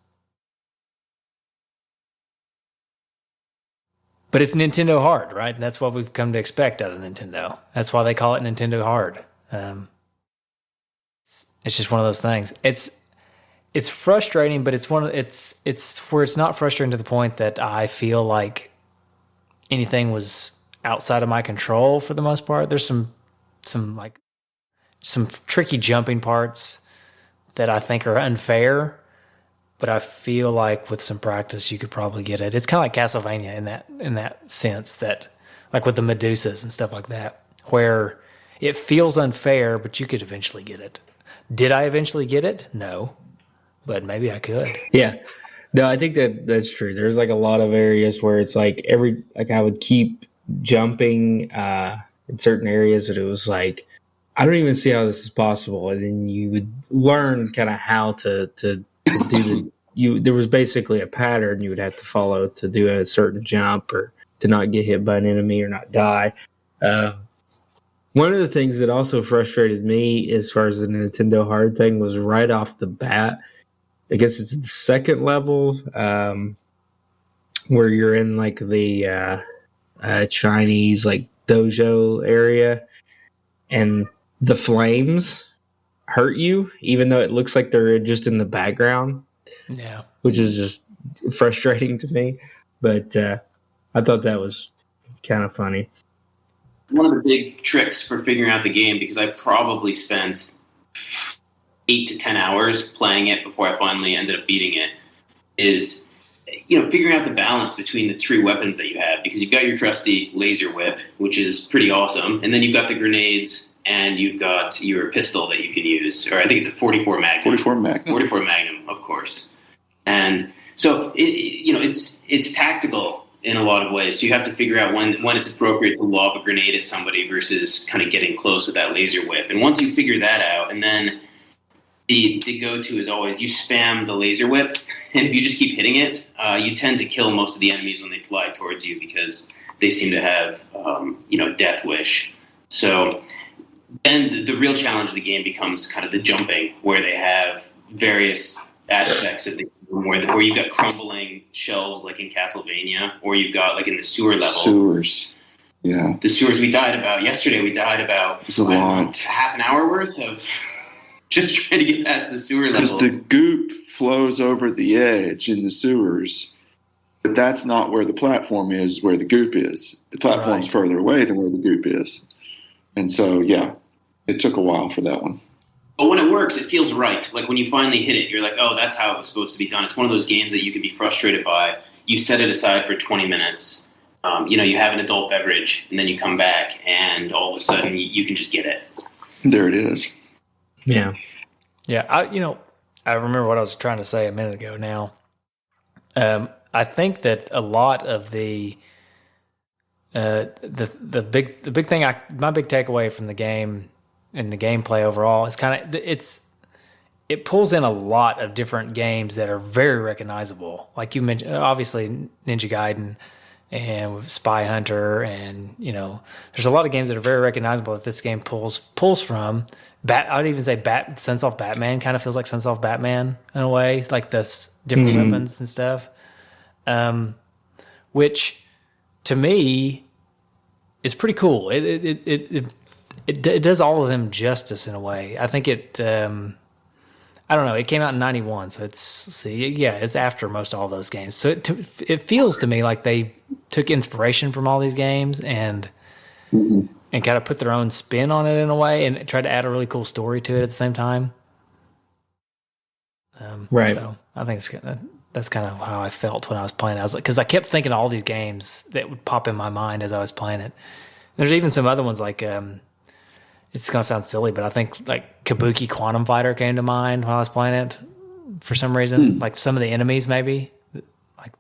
But it's Nintendo hard, right? And that's what we've come to expect out of Nintendo. That's why they call it Nintendo hard. It's just one of those things. It's frustrating, but it's where it's not frustrating to the point that I feel like anything was outside of my control for the most part. There's some tricky jumping parts that I think are unfair. But I feel like with some practice, you could probably get it. It's kind of like Castlevania in that sense, that like with the Medusas and stuff like that, where it feels unfair, but you could eventually get it. Did I eventually get it? No, but maybe I could. Yeah, no, I think that's true. There's like a lot of areas where it's like I would keep jumping in certain areas that it was like, I don't even see how this is possible, and then you would learn kind of how to do there was basically a pattern you would have to follow to do a certain jump or to not get hit by an enemy or not die. One of the things that also frustrated me as far as the Nintendo hard thing was right off the bat. I guess it's the second level where you're in like the Chinese like dojo area, and the flames hurt you, even though it looks like they're just in the background. Yeah. Which is just frustrating to me. But I thought that was kind of funny. One of the big tricks for figuring out the game, because I probably spent 8 to 10 hours playing it before I finally ended up beating it, is figuring out the balance between the 3 weapons that you have. Because you've got your trusty laser whip, which is pretty awesome, and then you've got the grenades, and you've got your pistol that you can use, or I think it's a 44 Magnum. 44 Magnum. 44 Magnum, of course. And so it's tactical in a lot of ways. So you have to figure out when it's appropriate to lob a grenade at somebody versus kind of getting close with that laser whip. And once you figure that out, and then the go-to is always you spam the laser whip, and if you just keep hitting it, you tend to kill most of the enemies when they fly towards you because they seem to have death wish. So then the real challenge of the game becomes kind of the jumping, where they have various aspects of the game where you've got crumbling shelves like in Castlevania, or you've got like in the sewer level. Sewers. Yeah. The sewers yesterday we died about half an hour worth of just trying to get past the sewer level. Because the goop flows over the edge in the sewers, but that's not where the platform is, where the goop is. The platform's further away than where the goop is. And so, yeah, it took a while for that one. But when it works, it feels right. Like when you finally hit it, you're like, oh, that's how it was supposed to be done. It's one of those games that you can be frustrated by. You set it aside for 20 minutes. You have an adult beverage, and then you come back, and all of a sudden you can just get it. There it is. Yeah. Yeah. I remember what I was trying to say a minute ago now. I think that a lot of the big thing, my big takeaway from the game and the gameplay overall is kind of it pulls in a lot of different games that are very recognizable. Like you mentioned, obviously Ninja Gaiden and Spy Hunter, and there's a lot of games that are very recognizable that this game pulls from. I would even say Sunsoft Batman kind of feels like Sunsoft Batman in a way, like this different weapons and stuff, which to me is pretty cool. It does all of them justice in a way. I think it. I don't know. It came out in '91, so it's after most all those games. So it feels to me like they took inspiration from all these games and kind of put their own spin on it in a way, and tried to add a really cool story to it at the same time. Right. So I think that's kind of how I felt when I was playing it. I was like, because I kept thinking of all these games that would pop in my mind as I was playing it. There's even some other ones like it's gonna sound silly, but I think like Kabuki Quantum Fighter came to mind when I was playing it for some reason. Like some of the enemies, maybe like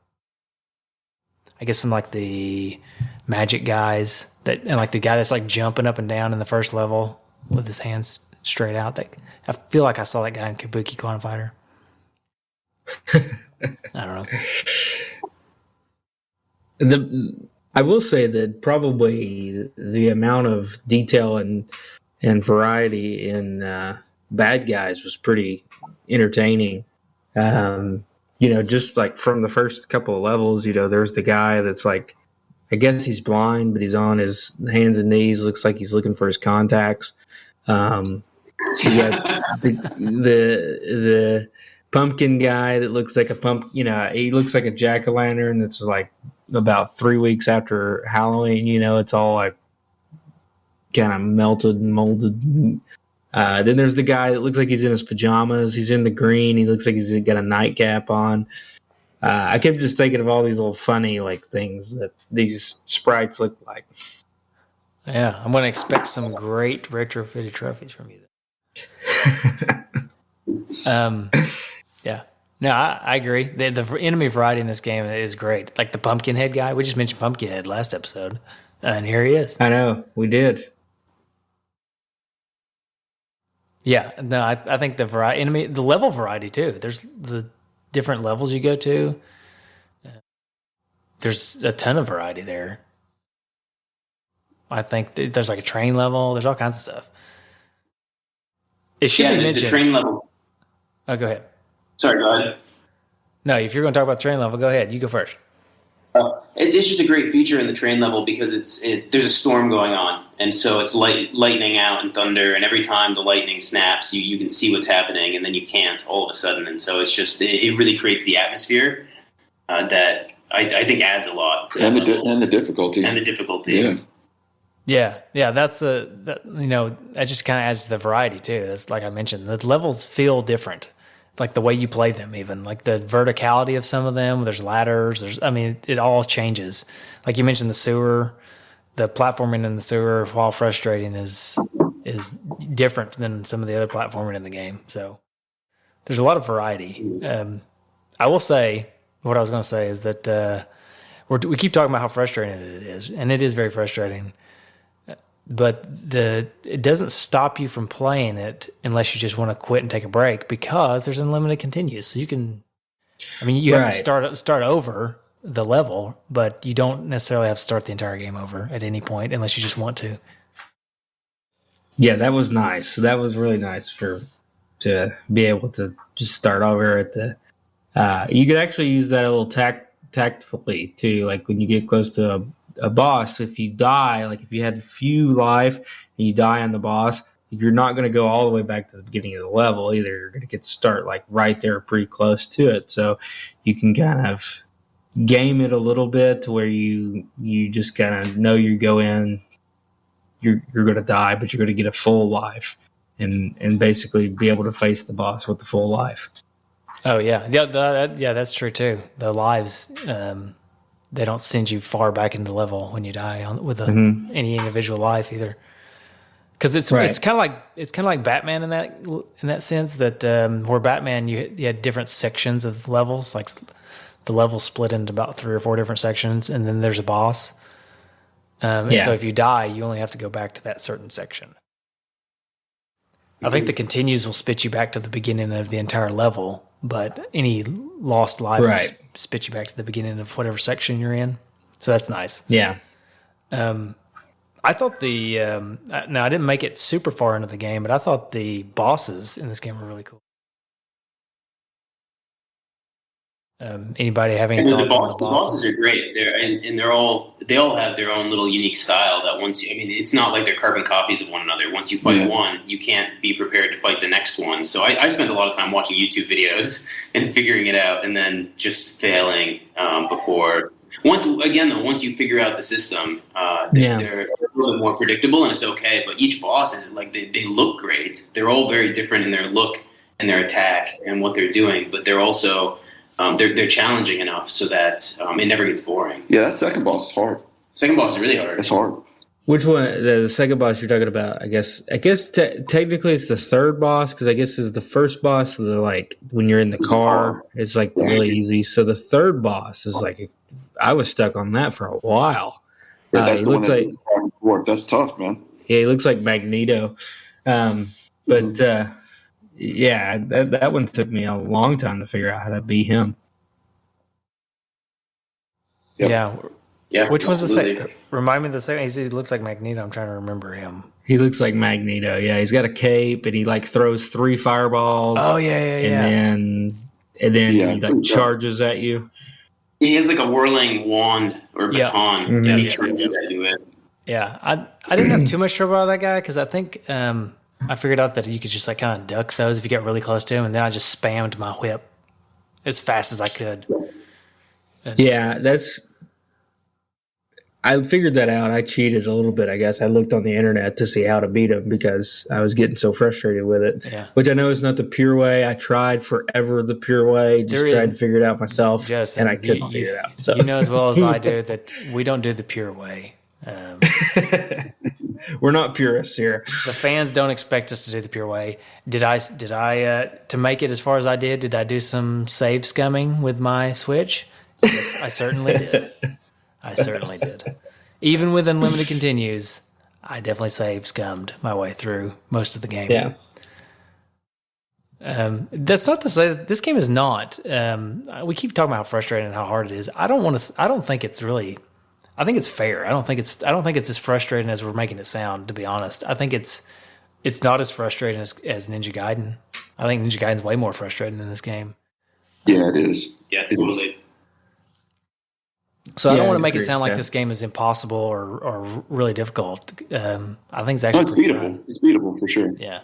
I guess some like the magic guys and like the guy that's like jumping up and down in the first level with his hands straight out. I feel like I saw that guy in Kabuki Quantum Fighter. I don't know. I will say that probably the amount of detail and and variety in bad guys was pretty entertaining. Just like from the first couple of levels, there's the guy that's like, I guess he's blind, but he's on his hands and knees. Looks like he's looking for his contacts. You got the pumpkin guy that looks like a he looks like a jack-o'-lantern that's like about 3 weeks after Halloween. It's all like kind of melted and molded. Then there's the guy that looks like he's in his pajamas. He's in the green. He looks like he's got a nightcap on. I kept just thinking of all these little funny like things that these sprites look like. Yeah, I'm going to expect some great retrofitted trophies from you. Yeah. No, I agree. The enemy variety in this game is great. Like the Pumpkinhead guy. We just mentioned Pumpkinhead last episode, and here he is. I know, we did. Yeah, no, I think the level variety too. There's the different levels you go to. There's a ton of variety there. I think there's like a train level. There's all kinds of stuff. It should be mentioned. The train level. Oh, go ahead. Sorry, go ahead. No, if you're going to talk about train level, go ahead. You go first. It's just a great feature in the train level because there's a storm going on, and so it's lightning out and thunder, and every time the lightning snaps, you can see what's happening, and then you can't all of a sudden, and so it's just it really creates the atmosphere that I think adds a lot to and the difficulty and the difficulty. Yeah. That's that just kind of adds to the variety too. That's like I mentioned, the levels feel different. Like the way you play them, even like the verticality of some of them. There's ladders. It all changes. Like you mentioned, the sewer, the platforming in the sewer, while frustrating, is different than some of the other platforming in the game. So there's a lot of variety. I will say what I was going to say is that we keep talking about how frustrating it is, and it is very frustrating. But it doesn't stop you from playing it unless you just want to quit and take a break, because there's unlimited continues. So you have to start over the level, but you don't necessarily have to start the entire game over at any point unless you just want to. Yeah, that was nice. That was really nice to be able to just start over at the. You could actually use that a little tactfully too, like when you get close to a boss. If you die, like if you had few life and you die on the boss, you're not going to go all the way back to the beginning of the level either. You're going to get to start like right there, pretty close to it. So you can kind of game it a little bit to where you just kind of know you go in, you're going to die, but you're going to get a full life and basically be able to face the boss with the full life. Oh yeah, that's true too. The lives. They don't send you far back into the level when you die with any individual life either, because it's kind of like Batman in that sense that where Batman you had different sections of levels, like the level split into about 3 or 4 different sections, and then there's a boss. And so if you die, you only have to go back to that certain section. I think the continues will spit you back to the beginning of the entire level. But any lost life will just spit you back to the beginning of whatever section you're in. So that's nice. Yeah. I thought now I didn't make it super far into the game, but I thought the bosses in this game were really cool. Anybody have any thoughts on the bosses? The bosses are great. They all have their own little unique style that it's not like they're carbon copies of one another. Once you fight one, you can't be prepared to fight the next one. So I spent a lot of time watching YouTube videos and figuring it out, and then just failing before. Once you figure out the system, they're a little bit more predictable, and it's okay. But each boss is like they look great. They're all very different in their look and their attack and what they're doing, but they're also they're challenging enough so that it never gets boring. Yeah, that second boss is hard. Second boss is really hard. It's hard. Which one? The second boss you're talking about? I guess technically it's the third boss, because I guess is the first boss. Like when you're in the car, it's like really easy. So the third boss is like I was stuck on that for a while. Yeah, that's the one that's tough, man. Yeah, he looks like Magneto. Yeah, that one took me a long time to figure out how to beat him. Yep. Yeah, Yeah. Which one's the absolutely. second? Remind me of the second. He looks like Magneto. I'm trying to remember him. He looks like Magneto. Yeah, he's got a cape and he like throws 3 fireballs. Oh yeah. And then Yeah, he like charges at you. He has like a whirling wand or Yeah. baton Mhm. that he Yeah. charges at you with. Yeah, I didn't have too much trouble with that guy because I think I figured out that you could just like kind of duck those if you get really close to him, and then I just spammed my whip as fast as I could. Yeah, I figured that out. I cheated a little bit, I guess. I looked on the internet to see how to beat him because I was getting so frustrated with it. Yeah. Which I know is not the pure way. I tried forever the pure way, There just is- tried to figure it out myself, Justin, and I couldn't figure it out. So You know as well as I do that we don't do the pure way. we're not purists here. The fans don't expect us to do the pure way. Did I to make it as far as I did? Did I do some save scumming with my Switch? Yes, I certainly did. I certainly did. Even with unlimited continues, I definitely save scummed my way through most of the game. Yeah. That's not to say that this game is not. We keep talking about how frustrating and how hard it is. I don't think it's really. I think it's fair. I don't think it's as frustrating as we're making it sound. To be honest, I think it's not as frustrating as Ninja Gaiden. I think Ninja Gaiden's way more frustrating in this game. Yeah, it is. Yeah, It is. totally. So I don't Yeah, want I to make it agree, sound like yeah. this game is impossible or really difficult. I think it's No, actually it's pretty beatable. fun. It's beatable for sure. Yeah.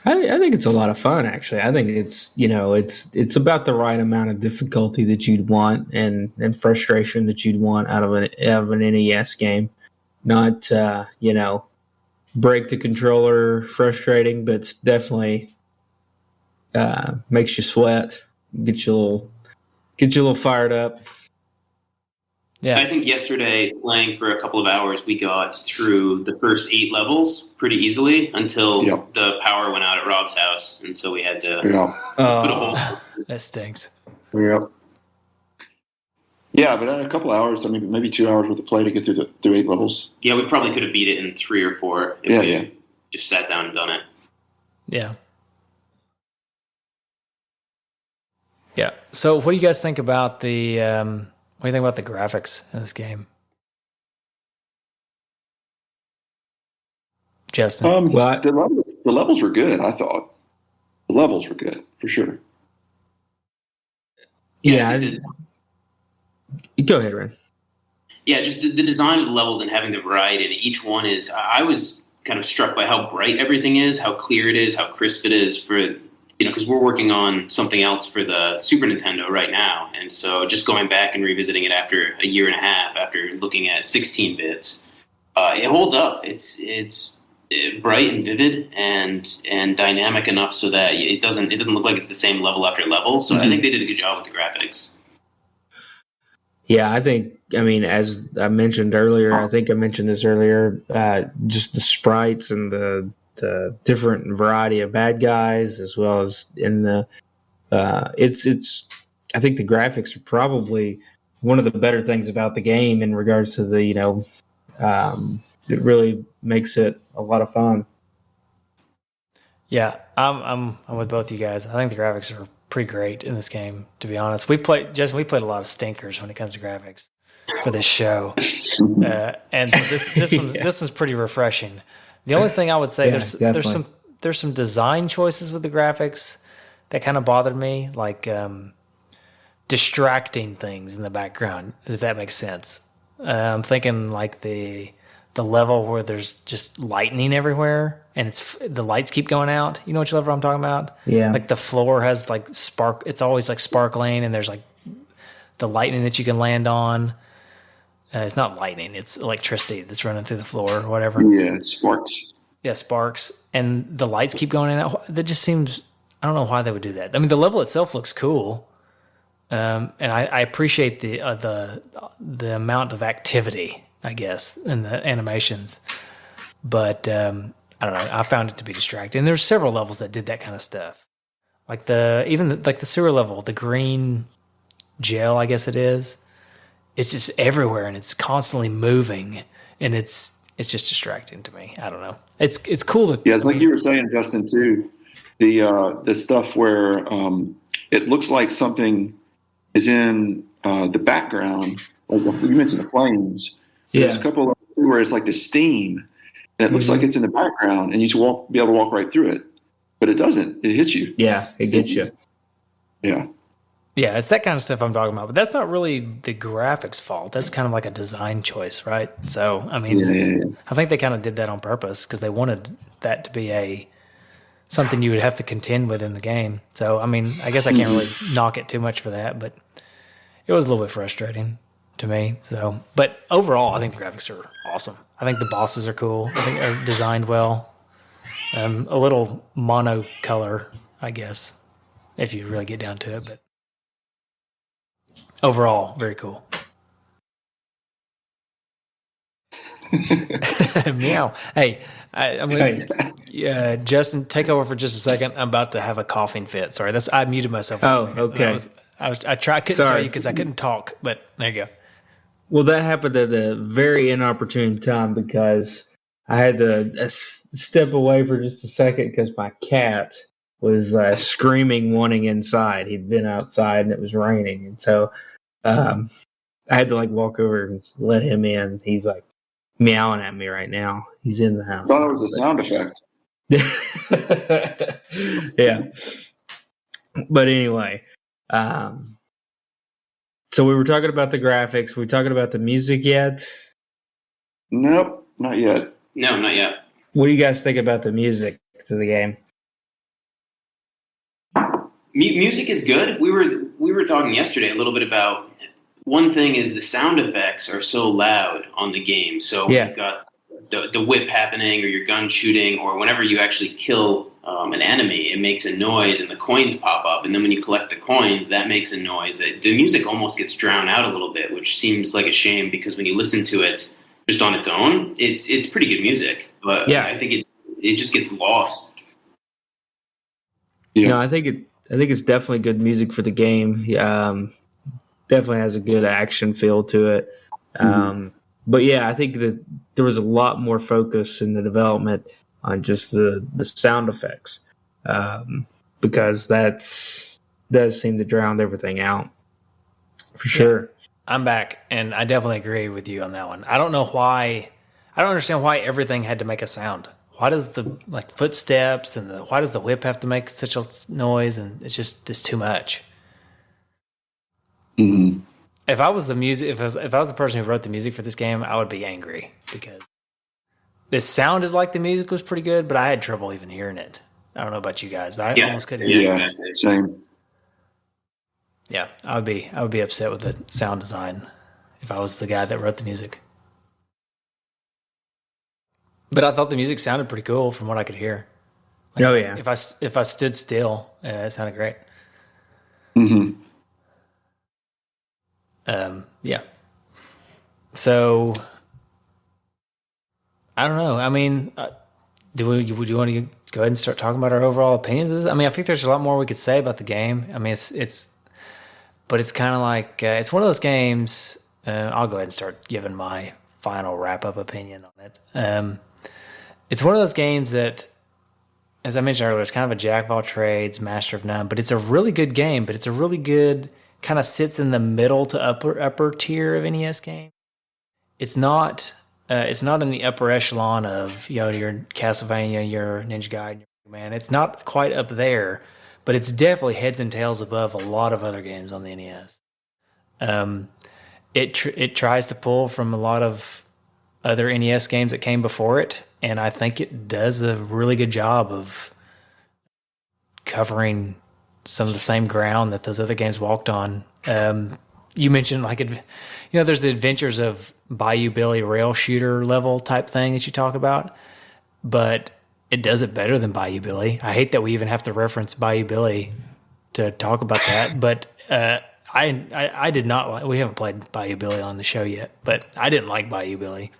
I think it's a lot of fun, actually. I think it's it's about the right amount of difficulty that you'd want and frustration that you'd want out of an NES game. Not break the controller frustrating, but it's definitely makes you sweat, get you a little fired up. Yeah. I think yesterday, playing for a couple of hours, we got through the first 8 levels pretty easily until Yep. the power went out at Rob's house, and so we had to Yeah. put a whole. That stinks. Yeah. Yeah, but in a couple hours, I mean, maybe 2 hours worth of play to get through 8 levels. Yeah, we probably could have beat it in 3 or 4 if Yeah, we yeah. just sat down and done it. Yeah. Yeah. So what do you guys think about the what do you think about the graphics in this game? Justin. Well, The levels were good, I thought. The levels were good, for sure. yeah. the- Go ahead, Ren. Yeah, just the design of the levels and having the variety in each one is. I was kind of struck by how bright everything is, how clear it is, how crisp it is for because we're working on something else for the Super Nintendo right now, and so just going back and revisiting it after a year and a half, after looking at 16 bits, it holds up. It's bright and vivid and dynamic enough so that it doesn't look like it's the same level after level. So I think they did a good job with the graphics. Yeah, I mean, as I mentioned earlier, I think I mentioned this earlier, just the sprites and the different variety of bad guys, as well as in the, it's, I think the graphics are probably one of the better things about the game in regards to the, it really makes it a lot of fun. Yeah, I'm with both you guys. I think the graphics are pretty great in this game, to be honest. We played a lot of stinkers when it comes to graphics for this show. And so this one's pretty refreshing. The only thing I would say there's some design choices with the graphics that kind of bothered me, like distracting things in the background, if that makes sense. I'm thinking like the level where there's just lightning everywhere and the lights keep going out. You know which level I'm talking about? Yeah. Like the floor has like it's always like sparkling, and there's like the lightning that you can land on. It's not lightning, it's electricity that's running through the floor or whatever. Yeah, sparks. Yeah, sparks. And the lights keep going in and out. That just seems, I don't know why they would do that. I mean, the level itself looks cool. And I appreciate the amount of activity, I guess, in the animations. But I don't know. I found it to be distracting. And there's several levels that did that kind of stuff. Like the sewer level, the green gel, I guess it is. It's just everywhere and it's constantly moving, and it's just distracting to me. I don't know. It's cool that Yeah, it's like you were saying, Justin, too. The stuff where it looks like something is in the background, like you mentioned the flames. There's a couple of where it's like the steam, and it looks like it's in the background, and you should be able to walk right through it, but it doesn't. It hits you. Yeah, it gets you. Yeah. Yeah, it's that kind of stuff I'm talking about. But that's not really the graphics' fault. That's kind of like a design choice, right? So, I mean, I think they kind of did that on purpose because they wanted that to be something you would have to contend with in the game. So, I mean, I guess I can't really knock it too much for that, but it was a little bit frustrating to me. So, but overall, I think the graphics are awesome. I think the bosses are cool. I think they're designed well. A little monocolor, I guess, if you really get down to it, but overall, very cool. Meow. Hey, I'm gonna, Justin, take over for just a second. I'm about to have a coughing fit. Sorry, I muted myself. For a second. Okay. I couldn't tell you because I couldn't talk, but there you go. Well, that happened at a very inopportune time because I had to step away for just a second because my cat was screaming, wanting inside. He'd been outside and it was raining, and so I had to walk over and let him in. He's meowing at me right now. He's in the house. I thought it was a sound effect. Yeah. But anyway, so we were talking about the graphics. We talking about the music yet? Nope, not yet. No, not yet. What do you guys think about the music to the game? Music is good. We were talking yesterday a little bit about one thing is the sound effects are so loud on the game. So you've got the whip happening or your gun shooting or whenever you actually kill an enemy, it makes a noise and the coins pop up. And then when you collect the coins, that makes a noise. The music almost gets drowned out a little bit, which seems like a shame because when you listen to it just on its own, it's pretty good music. But I think it just gets lost. Yeah. No, I think it's definitely good music for the game. Definitely has a good action feel to it. But yeah, I think that there was a lot more focus in the development on just the sound effects because does seem to drown everything out for sure. Yeah, I'm back, and I definitely agree with you on that one. I don't know why. I don't understand why everything had to make a sound. Why does the footsteps and why does the whip have to make such a noise? And it's too much. Mm-hmm. If I was the person who wrote the music for this game, I would be angry because it sounded like the music was pretty good, but I had trouble even hearing it. I don't know about you guys, but I almost couldn't hear it. Yeah, same. Yeah, I would be upset with the sound design if I was the guy that wrote the music. But I thought the music sounded pretty cool from what I could hear. If I stood still, it sounded great. Mm-hmm. Yeah. So I don't know. I mean, do you want to go ahead and start talking about our overall opinions of this? I mean, I think there's a lot more we could say about the game. I mean, but it's kind of like it's one of those games. I'll go ahead and start giving my final wrap up opinion on it. It's one of those games that, as I mentioned earlier, it's kind of a jack of all trades, master of none. But it's a really good game. But it's a really good kind of sits in the middle to upper tier of NES game. It's not in the upper echelon of your Castlevania, your Ninja Gaiden, your Mega Man. It's not quite up there, but it's definitely heads and tails above a lot of other games on the NES. It tries to pull from a lot of other NES games that came before it, and I think it does a really good job of covering some of the same ground that those other games walked on. You mentioned there's the adventures of Bayou Billy rail shooter level type thing that you talk about, but it does it better than Bayou Billy. I hate that we even have to reference Bayou Billy to talk about that, but I did not like. We haven't played Bayou Billy on the show yet, but I didn't like Bayou Billy.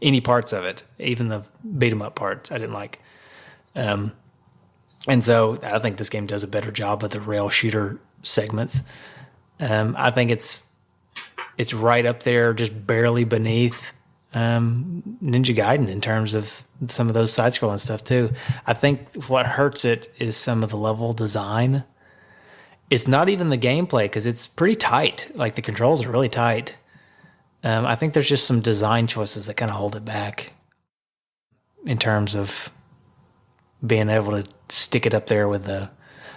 Any parts of it, even the beat 'em up parts, I didn't like. And so I think this game does a better job of the rail shooter segments. I think it's right up there, just barely beneath Ninja Gaiden in terms of some of those side-scrolling stuff too. I think what hurts it is some of the level design. It's not even the gameplay because it's pretty tight. Like the controls are really tight. I think there's just some design choices that kind of hold it back in terms of being able to stick it up there with the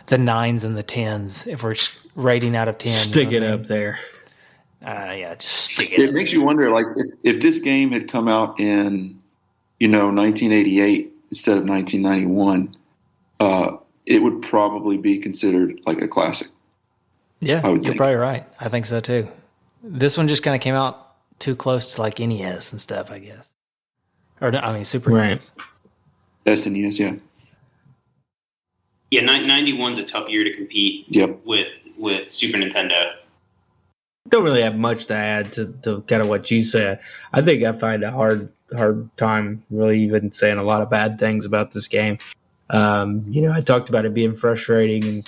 9s and the 10s. If we're rating out of 10, Stick it up there. Yeah, just stick it. It makes you wonder, like, if this game had come out in, 1988 instead of 1991, it would probably be considered like a classic. Yeah, you're probably right. I think so too. This one just kind of came out too close to like NES and stuff, I guess. Or Super NES. SNES, yeah. Yeah, 91's a tough year to compete with Super Nintendo. Don't really have much to add to kind of what you said. I think I find a hard time really even saying a lot of bad things about this game. I talked about it being frustrating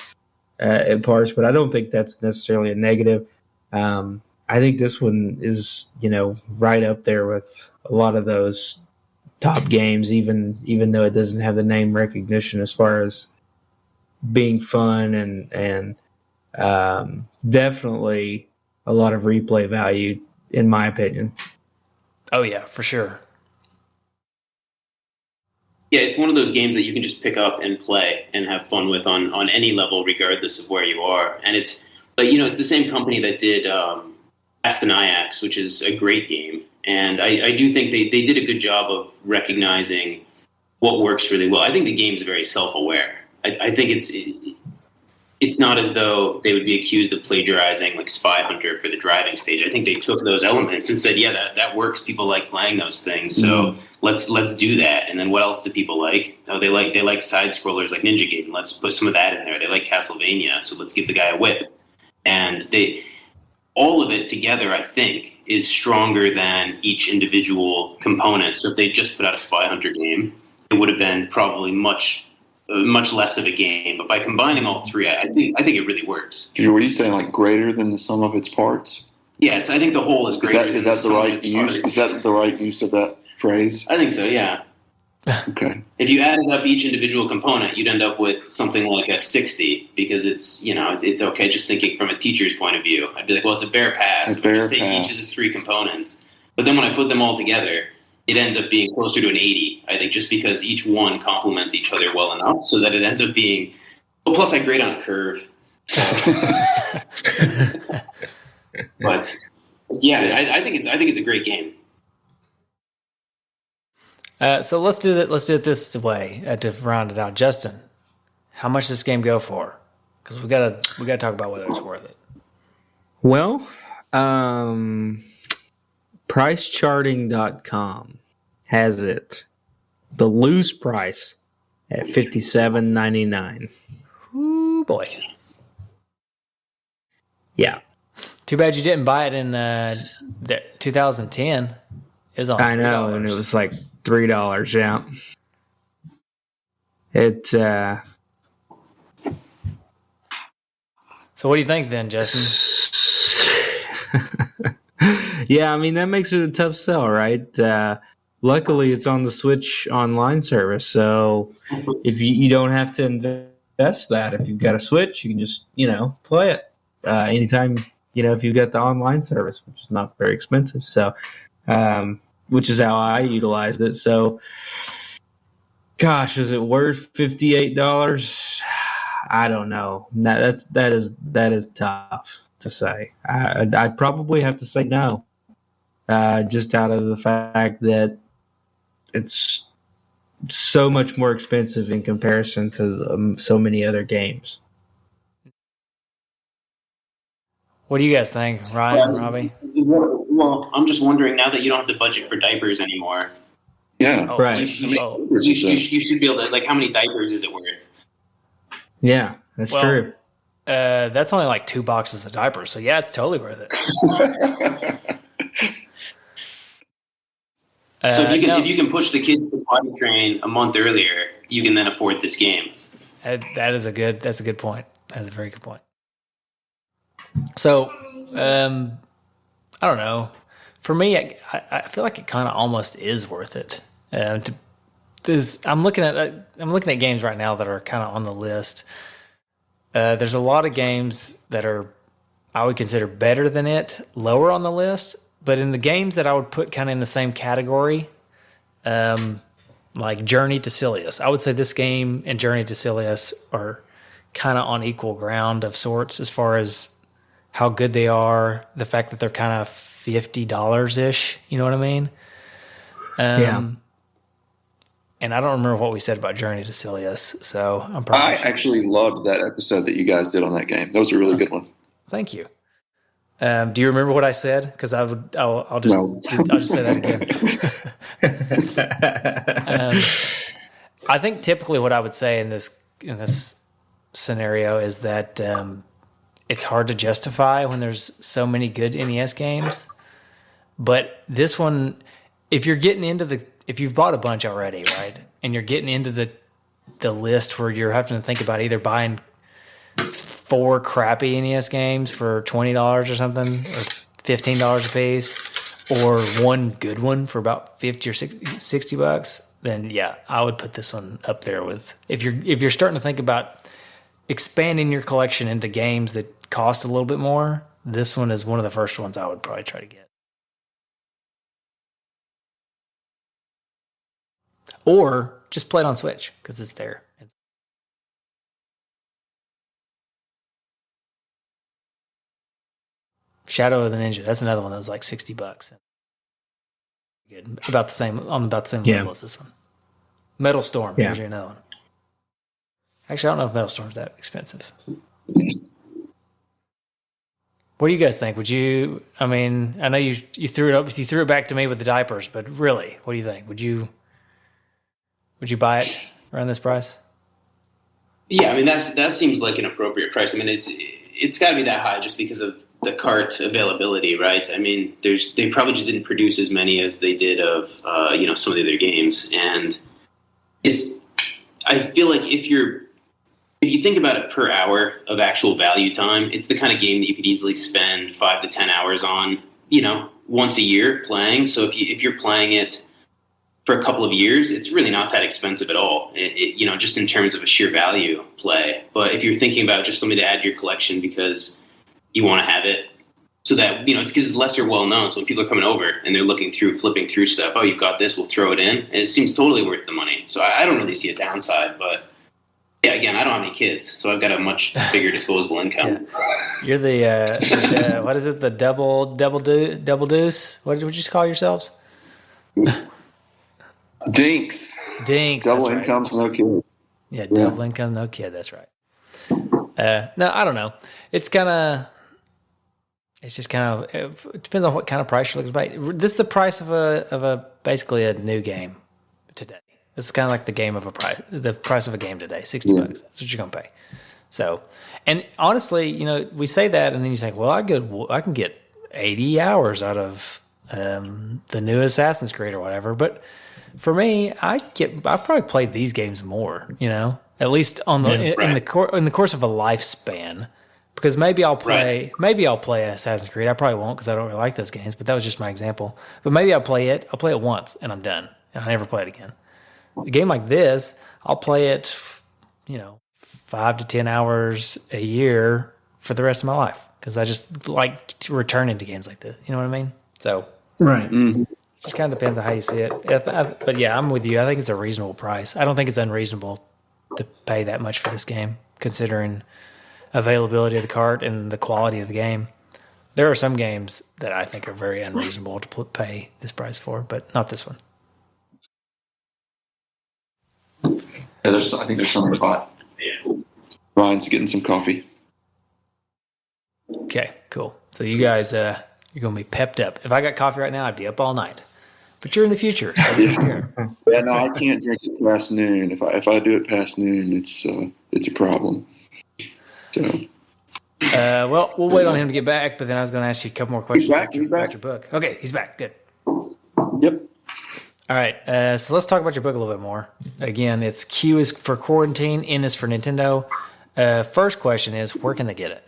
in parts, but I don't think that's necessarily a negative. I think this one is, right up there with a lot of those top games, even though it doesn't have the name recognition as far as being fun and definitely a lot of replay value, in my opinion. Oh yeah, for sure. Yeah, it's one of those games that you can just pick up and play and have fun with on any level, regardless of where you are. And it's the same company that did Aston Ajax, which is a great game. And I do think they did a good job of recognizing what works really well. I think the game's very self-aware. I think it's not as though they would be accused of plagiarizing like Spy Hunter for the driving stage. I think they took those elements and said, yeah, that works. People like playing those things. So let's do that. And then what else do people like? Oh, they like side scrollers like Ninja Gaiden. Let's put some of that in there. They like Castlevania. So let's give the guy a whip. And all of it together, I think, is stronger than each individual component. So if they just put out a Spy Hunter game, it would have been probably much less of a game. But by combining all three, I think it really works. Were you saying like greater than the sum of its parts? Yeah, I think the whole is greater. Is that the right use? Is that the right use of that phrase? I think so. Yeah. Okay. If you added up each individual component, you'd end up with something like a 60 because it's okay. Just thinking from a teacher's point of view, I'd be like, well, it's a bare pass. Just take each of the three components. But then when I put them all together, it ends up being closer to an 80, I think, just because each one complements each other well enough so that it ends up being, well, plus I grade on a curve. So. But yeah, I think it's a great game. So let's do that. Let's do it this way to round it out. Justin, how much does this game go for? Because we gotta talk about whether it's worth it. Well, pricecharting.com has it the loose price at $57.99. Ooh boy. Yeah. Too bad you didn't buy it in 2010. It was on $3. I know, and it was like $3. Yeah. It. So what do you think then, Justin? Yeah, I mean, that makes it a tough sell, right? Luckily, it's on the Switch online service, so if you don't have to invest that. If you've got a Switch, you can just, play it anytime, if you've got the online service, which is not very expensive. So, which is how I utilized it. So, gosh, is it worth $58? I don't know. That is tough to say. I'd probably have to say no, just out of the fact that it's so much more expensive in comparison to so many other games. What do you guys think, Ryan, Robbie? Well, I'm just wondering, now that you don't have to budget for diapers anymore. Yeah, right. You should be able to, like, how many diapers is it worth? Yeah, that's true. That's only like 2 boxes of diapers, so yeah, it's totally worth it. So if you can push the kids to potty train a month earlier, you can then afford this game. That's a good point. That's a very good point. So, I don't know. For me, I feel like it kind of almost is worth it. I'm looking at games right now that are kind of on the list. There's a lot of games that are I would consider better than it, lower on the list, But in the games that I would put kind of in the same category, like Journey to Silius, I would say this game and Journey to Silius are kind of on equal ground of sorts as far as how good they are, the fact that they're kind of $50-ish, you know what I mean? Yeah. And I don't remember what we said about Journey to Silius, so I'm probably actually loved that episode that you guys did on that game. That was a really good one. Thank you. Do you remember what I said? Because I'll just say that again. I think typically what I would say in this scenario is that it's hard to justify when there's so many good NES games. But this one, if you've bought a bunch already, right, and you're getting into the list where you're having to think about either buying 4 crappy NES games for $20 or something, or $15 a piece, or one good one for about $50 or $60, then yeah, I would put this one up there with. If you're starting to think about expanding your collection into games that cost a little bit more, this one is one of the first ones I would probably try to get. Or just play it on Switch because it's there. Shadow of the Ninja, that's another one that was like $60. Good. About the same level as this one. Metal Storm, here's another one. Actually, I don't know if Metal Storm's that expensive. What do you guys think? I know you threw it back to me with the diapers, but really, what do you think? Would you buy it around this price? Yeah, that seems like an appropriate price. It's got to be that high just because of the cart availability, right? They probably just didn't produce as many as they did of some of the other games, and I feel like if you think about it per hour of actual value time, it's the kind of game that you could easily spend 5 to 10 hours on, once a year playing. So if you're playing it for a couple of years, it's really not that expensive at all, just in terms of a sheer value play. But if you're thinking about just something to add to your collection because you want to have it so that, it's because it's lesser well known. So when people are coming over and they're flipping through stuff, oh, you've got this, we'll throw it in. And it seems totally worth the money. So I don't really see a downside, but yeah, again, I don't have any kids, so I've got a much bigger disposable income. Yeah. You're the what is it? The double deuce? What did you call yourselves? Dinks. Double income, no kids. Yeah, double income, no kid. That's right. No, I don't know. It depends on what kind of price you're looking to buy. This is the price of a basically a new game today. This is kind of like the price of a game today, $60. That's what you're gonna pay. So, and honestly, we say that, and then you think, well, I can get 80 hours out of the new Assassin's Creed or whatever. But for me, I probably played these games more. At least in the course of a lifespan. Because maybe I'll play Assassin's Creed. I probably won't because I don't really like those games. But that was just my example. But maybe I'll play it once and I'm done, and I never play it again. A game like this, I'll play it, 5 to 10 hours a year for the rest of my life because I just like to return into games like this. You know what I mean? So right. Mm-hmm. Just kind of depends on how you see it. But yeah, I'm with you. I think it's a reasonable price. I don't think it's unreasonable to pay that much for this game, considering availability of the cart and the quality of the game. There are some games that I think are very unreasonable to pay this price for, but not this one. Yeah, I think there's something to buy. Yeah. Ryan's getting some coffee. Okay, cool. So you guys, you're going to be pepped up. If I got coffee right now, I'd be up all night. But you're in the future. So yeah, no, I can't drink it past noon. If I do it past noon, it's a problem. So. Well, we'll wait on him to get back, but then I was going to ask you a couple more questions about your book. Okay, he's back. Good. Yep. All right, so let's talk about your book a little bit more. Again, it's Q is for quarantine, N is for Nintendo. First question is, where can they get it?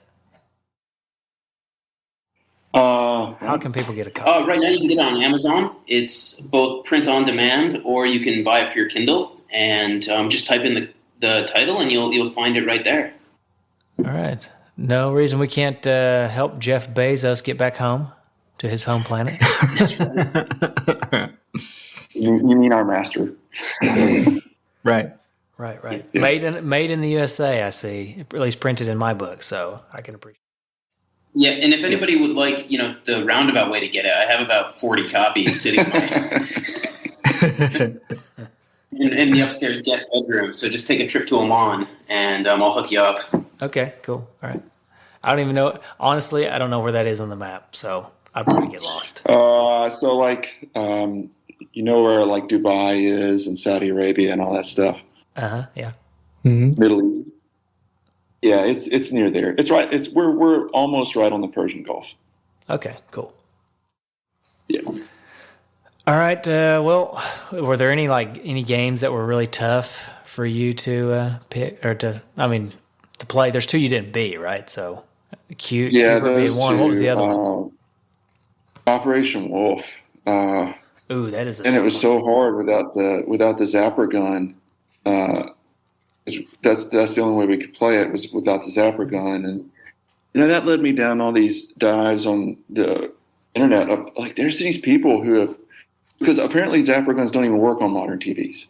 How can people get a copy? Right now you can get it on Amazon. It's both print on demand, or you can buy it for your Kindle, and just type in the title, and you'll find it right there. All right. No reason we can't help Jeff Bezos get back home. to his home planet. You mean our master? Right. Right. Yeah. Made in the USA, I see. At least printed in my book, so I can appreciate. Yeah, and if anybody would like, the roundabout way to get it, I have about 40 copies sitting in the upstairs guest bedroom. So just take a trip to Oman, and I'll hook you up. Okay, cool. All right. I don't even know. Honestly, I don't know where that is on the map, so I'd probably get lost. So like, where like Dubai is and Saudi Arabia and all that stuff. Yeah. Mm-hmm. Middle East. Yeah, it's near there. It's right. We're almost right on the Persian Gulf. Okay, cool. Yeah. All right. Well, were there any games that were really tough for you to pick or to play? There's two you didn't beat, right? So, Cute. Yeah, Cuber being one. What was the other one? Operation Wolf. Ooh, that is. And it was so hard without the zapper gun. That's the only way we could play it was without the zapper gun, and that led me down all these dives on the internet. Like, there's these people who have, because apparently zapper guns don't even work on modern TVs.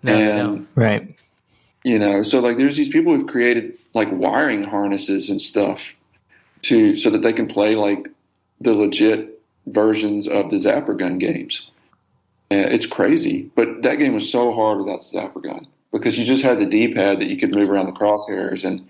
No, they don't. Right. So like there's these people who've created like wiring harnesses and stuff so that they can play like the legit versions of the zapper gun games. It's crazy, but that game was so hard without the zapper gun because you just had the D-pad that you could move around the crosshairs, and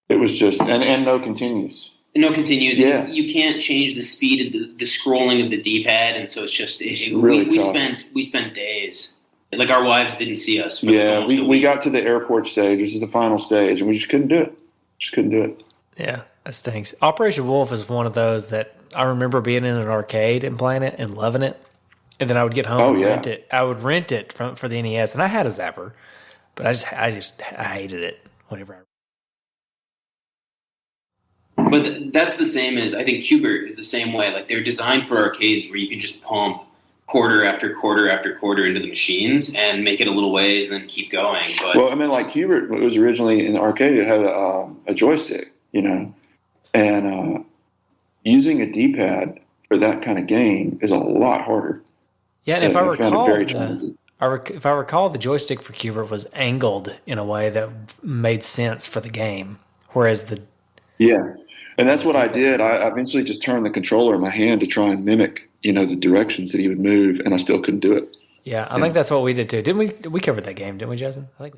it was just and no continues. No continues. Yeah. You can't change the speed of the scrolling of the D-pad, and so it's just really tough. We spent days. Like, our wives didn't see us. Yeah, we got to the airport stage. This is the final stage, and we just couldn't do it. Yeah, that stinks. Operation Wolf is one of those that I remember being in an arcade and playing it and loving it. And then I would get home and rent it. I would rent it for the NES, and I had a zapper, but I hated it whenever But that's the same as, I think Qbert is the same way. Like, they're designed for arcades where you can just pump quarter after quarter after quarter into the machines and make it a little ways and then keep going. But, well, I mean, like Qbert was originally in the arcade. It had a joystick, and using a D-pad for that kind of game is a lot harder. Yeah, and if I recall, the joystick for Qbert was angled in a way that made sense for the game, whereas and that's what I did. I eventually just turned the controller in my hand to try and mimic, the directions that he would move, and I still couldn't do it. Yeah, I think that's what we did too. Didn't we? We covered that game, didn't we, Jason? I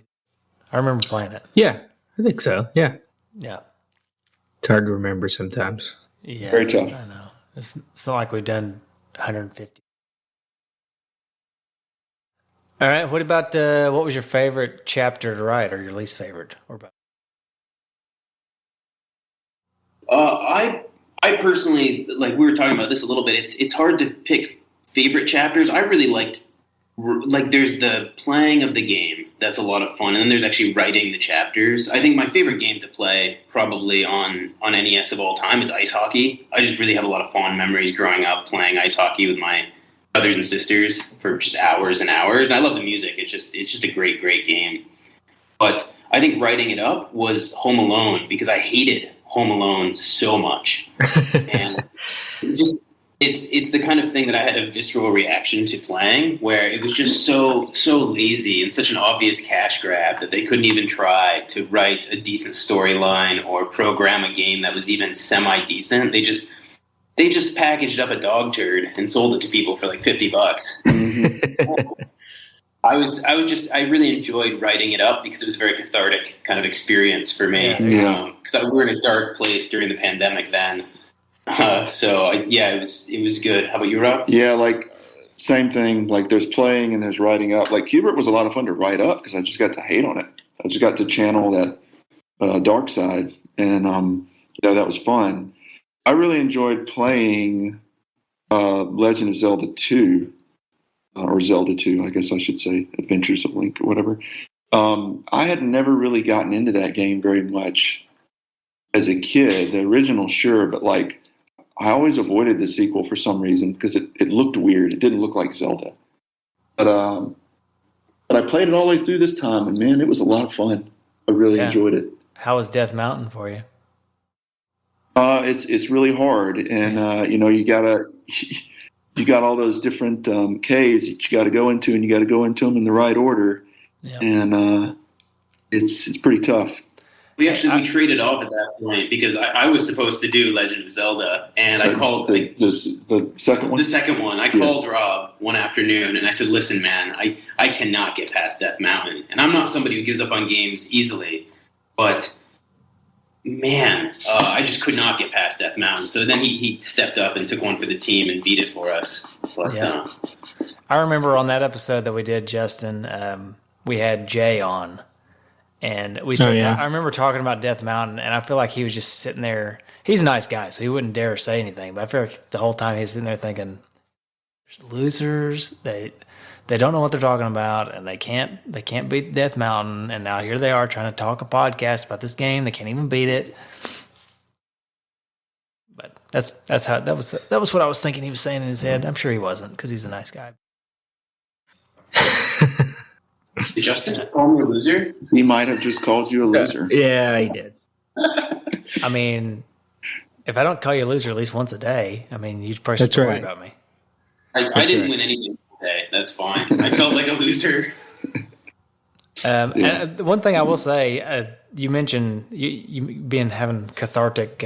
remember playing it. Yeah, I think so. Yeah. Yeah. It's hard to remember sometimes. Yeah. Very tough. I know. It's not like we've done 150. All right. What about what was your favorite chapter to write, or your least favorite, or both? I personally, like, we were talking about this a little bit. It's hard to pick favorite chapters. I really liked, like, there's the playing of the game. That's a lot of fun. And then there's actually writing the chapters. I think my favorite game to play probably on NES of all time is ice hockey. I just really have a lot of fond memories growing up playing ice hockey with my brothers and sisters for just hours and hours. And I love the music. It's just a great, great game. But I think writing it up was Home Alone because I hated Home Alone so much. And it's the kind of thing that I had a visceral reaction to playing, where it was just so lazy and such an obvious cash grab that they couldn't even try to write a decent storyline or program a game that was even semi-decent. They just packaged up a dog turd and sold it to people for like $50. I really enjoyed writing it up because it was a very cathartic kind of experience for me. Yeah. Because we were in a dark place during the pandemic then. It was good. How about you, Rob? Yeah, like same thing. Like there's playing and there's writing up. Like Qbert was a lot of fun to write up because I just got to hate on it. I just got to channel that dark side, and that was fun. I really enjoyed playing Legend of Zelda 2. Or Zelda 2, I guess I should say, Adventures of Link or whatever. I had never really gotten into that game very much as a kid. The original, sure, but like I always avoided the sequel for some reason because it looked weird. It didn't look like Zelda. But I played it all the way through this time, and man, it was a lot of fun. I really enjoyed it. How was Death Mountain for you? It's really hard, and you got all those different Ks that you got to go into, and you got to go into them in the right order, and it's pretty tough. We traded off at that point because I was supposed to do Legend of Zelda, and I called the second one. The second one, I called Rob one afternoon, and I said, "Listen, man, I cannot get past Death Mountain, and I'm not somebody who gives up on games easily, but man, I just could not get past Death Mountain." So then he stepped up and took one for the team and beat it for us. But I remember on that episode that we did, Justin, we had Jay on. And we started. I remember talking about Death Mountain, and I feel like he was just sitting there. He's a nice guy, so he wouldn't dare say anything. But I feel like the whole time he's sitting there thinking, "Losers, they don't know what they're talking about, and they can't beat Death Mountain." And now here they are trying to talk a podcast about this game. They can't even beat it. But that's how that was what I was thinking he was saying in his head. I'm sure he wasn't, because he's a nice guy. Did Justin call me a loser? He might have just called you a loser. Yeah, he did. I mean, if I don't call you a loser at least once a day, I mean, you probably should worry about me. I didn't win anything today. That's fine. I felt like a loser. And one thing I will say, you mentioned you having cathartic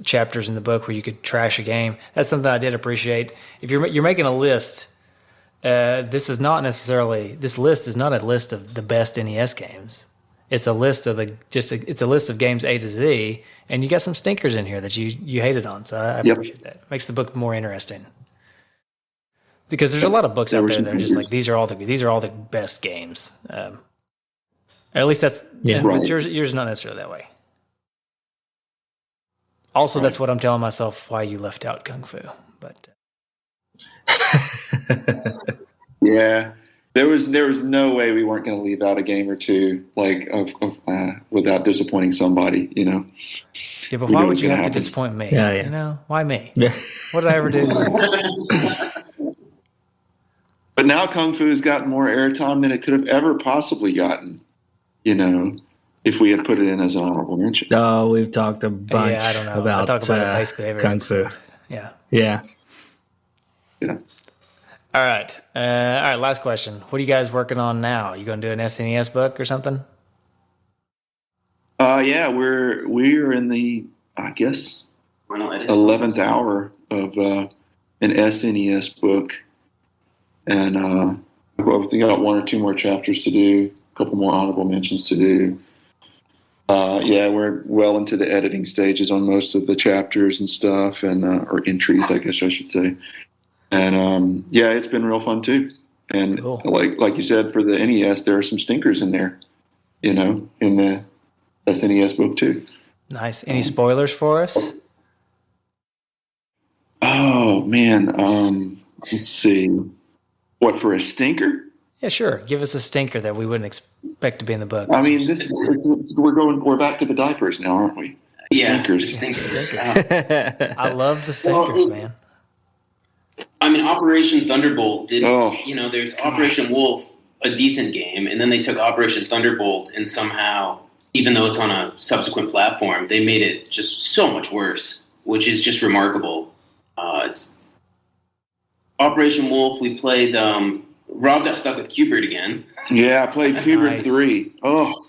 chapters in the book where you could trash a game. That's something I did appreciate. If you're making a list. This list is not a list of the best NES games. It's a list of it's a list of games A to Z, and you got some stinkers in here that you hated on. So I appreciate that. Makes the book more interesting. Because there's a lot of books out there that are just like these are all the best games. At least that's but yours is not necessarily that way. Also, that's what I'm telling myself why you left out Kung Fu, but. Yeah, there was no way we weren't going to leave out a game or two, without disappointing somebody, Yeah, but why would you have to disappoint me? Yeah. Why me? Yeah. What did I ever do to you? But now Kung Fu has gotten more airtime than it could have ever possibly gotten, if we had put it in as an honorable mention. Oh, we've talked a bunch I don't know. about I talk about it basically every Kung episode. Fu. Yeah. Yeah. All right. Last question. What are you guys working on now? You going to do an SNES book or something? Yeah, we're in the 11th hour of an SNES book, and I think I got one or two more chapters to do, a couple more honorable mentions to do. We're well into the editing stages on most of the chapters and stuff, and or entries, I guess I should say. And it's been real fun too. And cool. like you said, for the NES, there are some stinkers in there, in the SNES book too. Nice. Any spoilers for us? Oh man, let's see. What, for a stinker? Yeah, sure. Give us a stinker that we wouldn't expect to be in the book. I mean, we're back to the diapers now, aren't we? Stinkers. I love the stinkers, man. I mean, Operation Thunderbolt did. There's Operation Wolf, a decent game, and then they took Operation Thunderbolt and somehow, even though it's on a subsequent platform, they made it just so much worse, which is just remarkable. It's Operation Wolf. We played. Rob got stuck with Q*bert again. Yeah, I played Q*bert 3. Oh,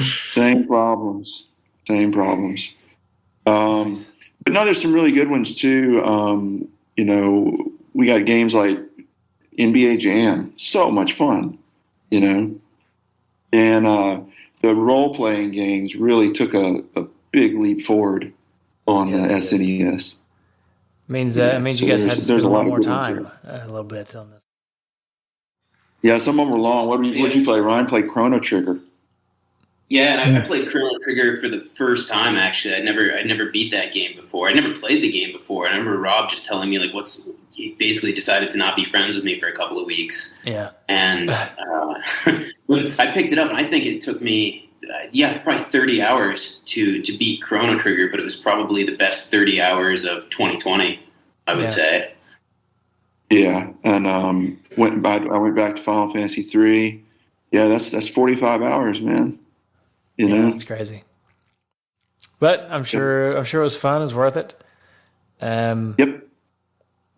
same problems. Nice. But no, there's some really good ones too. We got games like NBA Jam, so much fun, and the role-playing games really took a big leap forward on the SNES. Means you guys had to spend a lot more time, a little bit on this. Yeah, some of them were long. What did you play? Ryan played Chrono Trigger. Yeah, and I played Chrono Trigger for the first time. Actually, I'd never beat that game before. I'd never played the game before. And I remember Rob just telling me he basically decided to not be friends with me for a couple of weeks. Yeah, and I picked it up, and I think it took me probably 30 hours to beat Chrono Trigger, but it was probably the best 30 hours of 2020, I would say. Yeah, and I went back to Final Fantasy 3. Yeah, that's 45 hours, man. That's crazy. But I'm sure it was fun. It was worth it. Yep.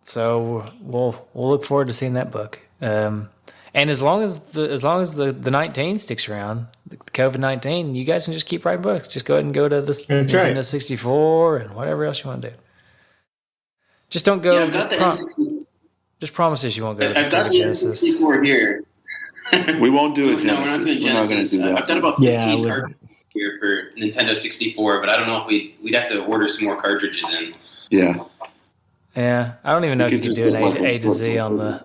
So we'll look forward to seeing that book. And as long as the 19 sticks around, the COVID-19, you guys can just keep writing books. Just go ahead and go to this Nintendo 64 and whatever else you want to do. Just don't go. Yeah, just promise us you won't go to the I've got Sega the Genesis. N64 here. We won't do it. No, we're not doing Genesis. I've got about 15 cartridges here for Nintendo 64, but I don't know if we'd have to order some more cartridges in. Yeah. Yeah, I don't even know if you could do an A to Z on the.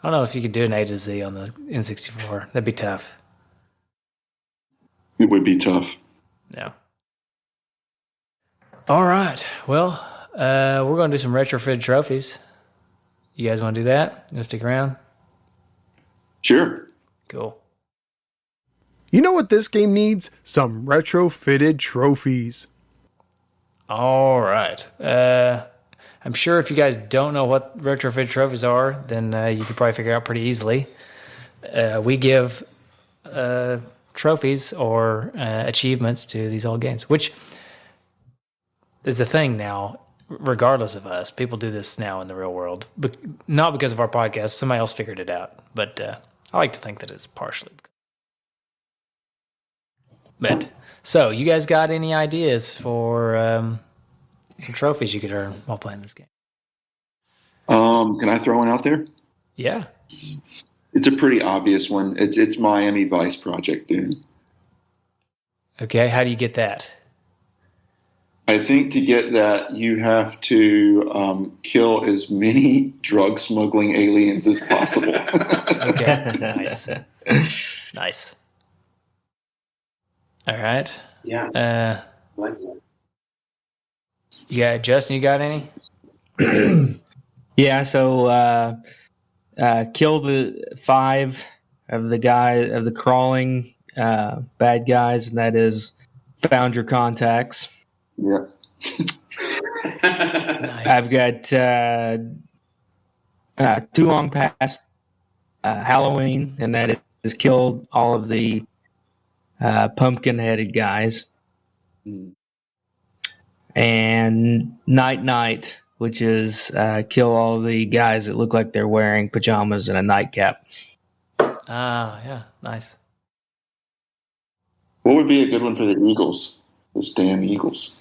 I don't know if you could do an A to Z on the N64. That'd be tough. It would be tough. Yeah. All right. Well, we're going to do some retrofit trophies. You guys want to do that? You want to stick around? Sure. Cool. You know what this game needs? Some retrofitted trophies. All right. I'm sure if you guys don't know what retrofit trophies are, then you could probably figure out pretty easily. We give trophies or achievements to these old games, which is a thing now, regardless of us. People do this now in the real world, but not because of our podcast. Somebody else figured it out, but I like to think that it's partially. But so, you guys got any ideas for some trophies you could earn while playing this game? Can I throw one out there? Yeah. It's a pretty obvious one. It's Miami Vice Project, dude. Okay, how do you get that? I think to get that, you have to kill as many drug smuggling aliens as possible. Okay, nice. Nice. All right. Yeah. Like that. Yeah, Justin, you got any? Yeah, so kill the 5 of the crawling bad guys, and that is found your contacts. Yeah. Nice. I've got too long past Halloween, and that is killed all of the pumpkin-headed guys. And night, which is kill all the guys that look like they're wearing pajamas and a nightcap. Ah, yeah, nice. What would be a good one for the Eagles? Those damn Eagles.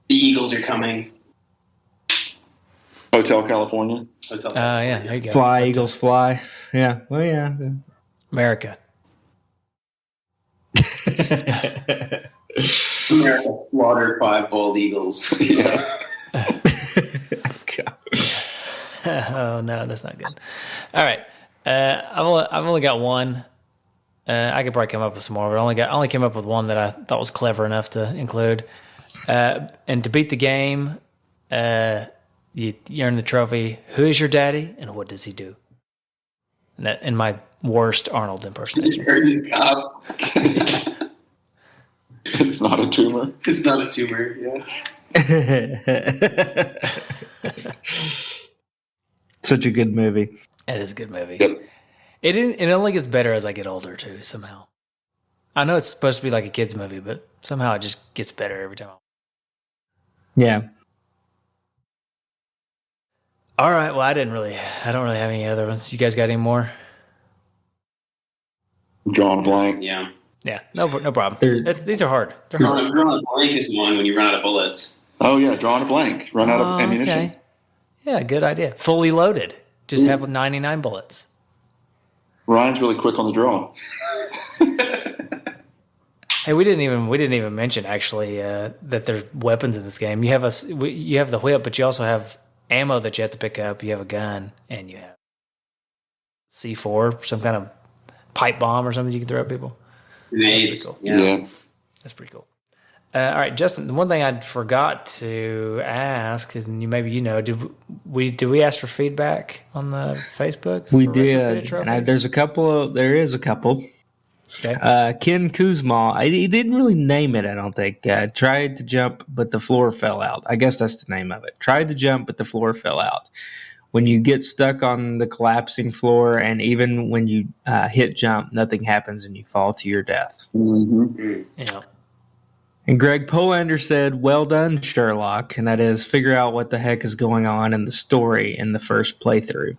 The Eagles are coming. Hotel California. Hotel. Yeah, there you go. Fly, Eagles, fly. Yeah, well, yeah. America. America slaughtered 5 bald eagles. Yeah. Oh no, that's not good. All right, I've only got one. I could probably come up with some more, but I only came up with one that I thought was clever enough to include. And to beat the game, you earn the trophy. Who is your daddy, and what does he do? And that in my worst Arnold impersonation. It's not a tumor. It's not a tumor. Yeah. Such a good movie. It is a good movie. Yep. It only gets better as I get older too. Somehow, I know it's supposed to be like a kids movie, but somehow it just gets better every time. Yeah. All right. Well, I don't really have any other ones. You guys got any more? Drawing a blank. Yeah. Yeah. No problem. These are hard. They're hard. Drawing a blank is one when you run out of bullets. Oh yeah, drawing a blank. Run out of ammunition. Okay. Yeah, good idea. Fully loaded. Just have 99 bullets. Ryan's really quick on the draw. Hey, we didn't even mention actually that there's weapons in this game. You have the whip, but you also have ammo that you have to pick up. You have a gun, and you have C4, some kind of pipe bomb or something you can throw at people. Grenades. Cool. Yeah. That's pretty cool. All right, Justin. The one thing I forgot to ask, and did we ask for feedback on the Facebook? We did. And there is a couple. Okay. Ken Kuzma, he didn't really name it, I don't think. Tried to jump, but the floor fell out. I guess that's the name of it. Tried to jump, but the floor fell out. When you get stuck on the collapsing floor, and even when you hit jump, nothing happens and you fall to your death. Mm-hmm. Yeah. And Greg Polander said, "Well done, Sherlock," and that is figure out what the heck is going on in the story in the first playthrough.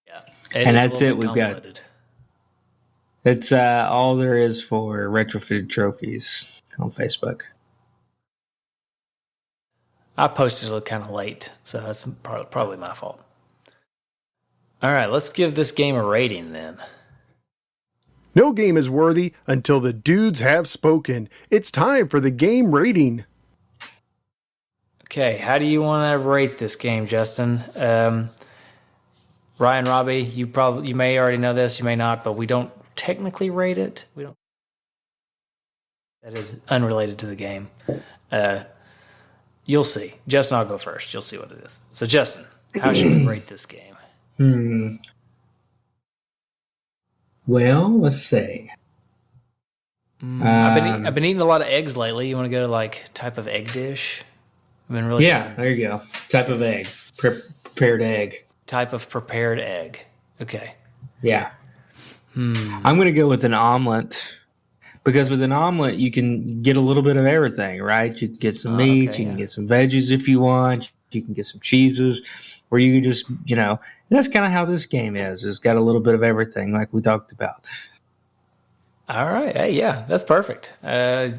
Yeah, and that's it. We've got. It's all there is for retrofitted trophies on Facebook. I posted it kind of late, so that's probably my fault. All right, let's give this game a rating then. No game is worthy until the dudes have spoken. It's time for the game rating. Okay, how do you want to rate this game, Justin? Ryan, Robbie, you may already know this, you may not, but we don't technically rate it. We don't. That is unrelated to the game. You'll see. Justin, I'll go first. You'll see what it is. So, Justin, how should we rate this game? Well, let's see. I've been eating a lot of eggs lately. You want to go to like type of egg dish? I've been really there you go. Type of egg, prepared egg. Type of prepared egg. Okay. Yeah. I'm going to go with an omelet because with an omelet you can get a little bit of everything, right? You can get some meat, you can get some veggies if you want, you can get some cheeses, or you can just, that's kind of how this game is. It's got a little bit of everything like we talked about. All right. Hey, yeah, that's perfect. I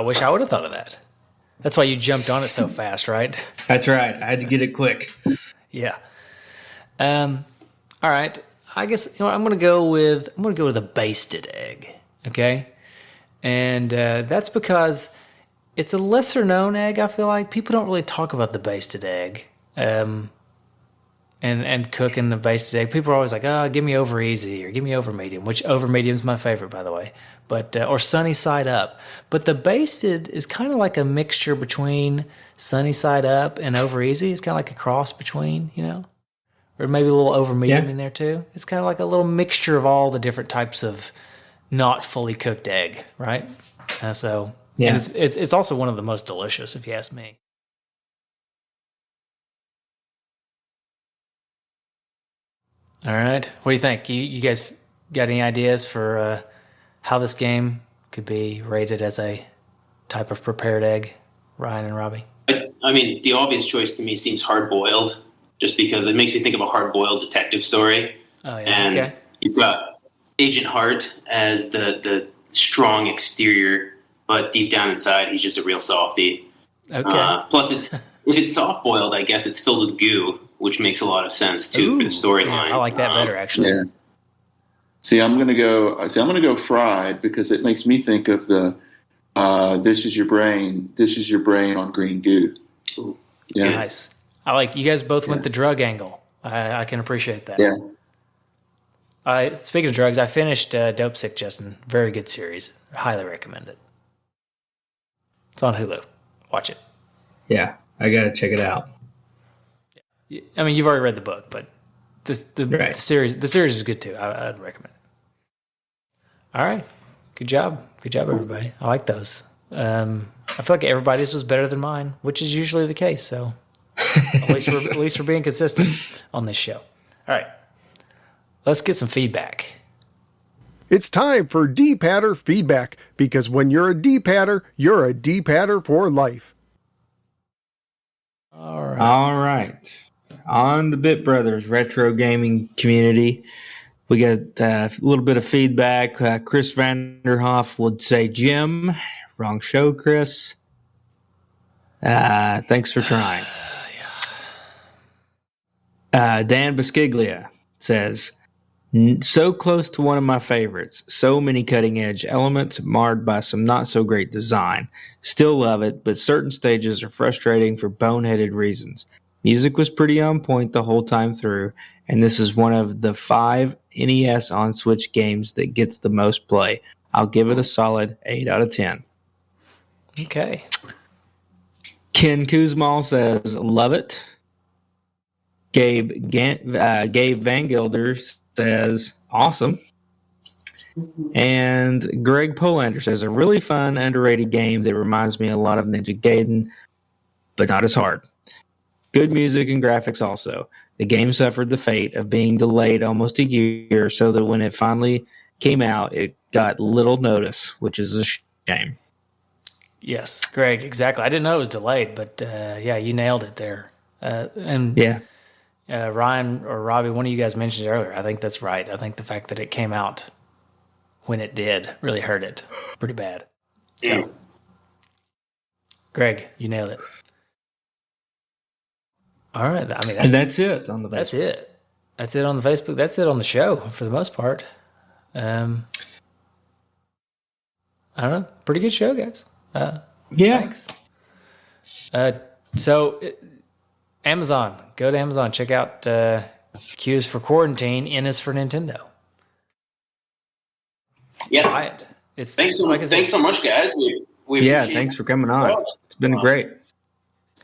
wish I would have thought of that. That's why you jumped on it so fast, right? That's right. I had to get it quick. Yeah. All right. I guess I'm going to go with a basted egg. Okay. And that's because it's a lesser known egg. I feel like people don't really talk about the basted egg. And cooking the basted egg. People are always like, "Oh, give me over easy or give me over medium," which over medium is my favorite, by the way. But or sunny side up. But the basted is kind of like a mixture between sunny side up and over easy. It's kind of like a cross between, or maybe a little over medium in there too. It's kind of like a little mixture of all the different types of not fully cooked egg, right? And it's also one of the most delicious, if you ask me. All right. What do you think? You guys got any ideas for how this game could be rated as a type of prepared egg, Ryan and Robbie? I mean, the obvious choice to me seems hard-boiled, just because it makes me think of a hard-boiled detective story. Oh, yeah. And you've got Agent Hart as the strong exterior, but deep down inside, he's just a real softie. Okay. Plus, if it's soft-boiled, I guess it's filled with goo, which makes a lot of sense too for the storyline. I like that better, actually. Yeah. See, I'm gonna go fried because it makes me think of the this is your brain on green goo. Ooh, yeah. Nice. I like you guys both went the drug angle. I can appreciate that. Yeah. Speaking of drugs, I finished Dope Sick, Justin. Very good series. Highly recommend it. It's on Hulu. Watch it. Yeah, I gotta check it out. I mean, you've already read the book, but the series is good too. I'd recommend it. All right, good job, everybody. I like those. I feel like everybody's was better than mine, which is usually the case. So at least we're being consistent on this show. All right, let's get some feedback. It's time for D-Patter feedback, because when you're a D-Patter, you're a D-Patter for life. All right. On the Bit Brothers retro gaming community, we got a little bit of feedback. Chris Vanderhoff would say, "Jim, wrong show, Chris. Thanks for trying." Dan Bisciglia says, "So close to one of my favorites. So many cutting edge elements marred by some not so great design. Still love it, but certain stages are frustrating for boneheaded reasons. Music was pretty on point the whole time through, and this is one of the 5 NES on Switch games that gets the most play. I'll give it a solid 8 out of 10. Okay. Ken Kuzmal says, "Love it." Gabe Van Gilder says, "Awesome." And Greg Polander says, "A really fun, underrated game that reminds me a lot of Ninja Gaiden, but not as hard. Good music and graphics also. The game suffered the fate of being delayed almost a year, so that when it finally came out, it got little notice, which is a shame." Yes, Greg, exactly. I didn't know it was delayed, but yeah, you nailed it there. And Yeah. Ryan or Robbie, one of you guys mentioned it earlier. I think that's right. I think the fact that it came out when it did really hurt it pretty bad. So, Greg, you nailed it. All right. I mean, And that's it on the Facebook. That's it. That's it on the Facebook. That's it on the show for the most part. I don't know. Pretty good show, guys. Yeah. Thanks. So, Amazon. Go to Amazon. Check out Q is for Quarantine. N is for Nintendo. Yeah. Buy it. Thanks so much, guys. We Yeah, thanks for coming on. It's been great. It's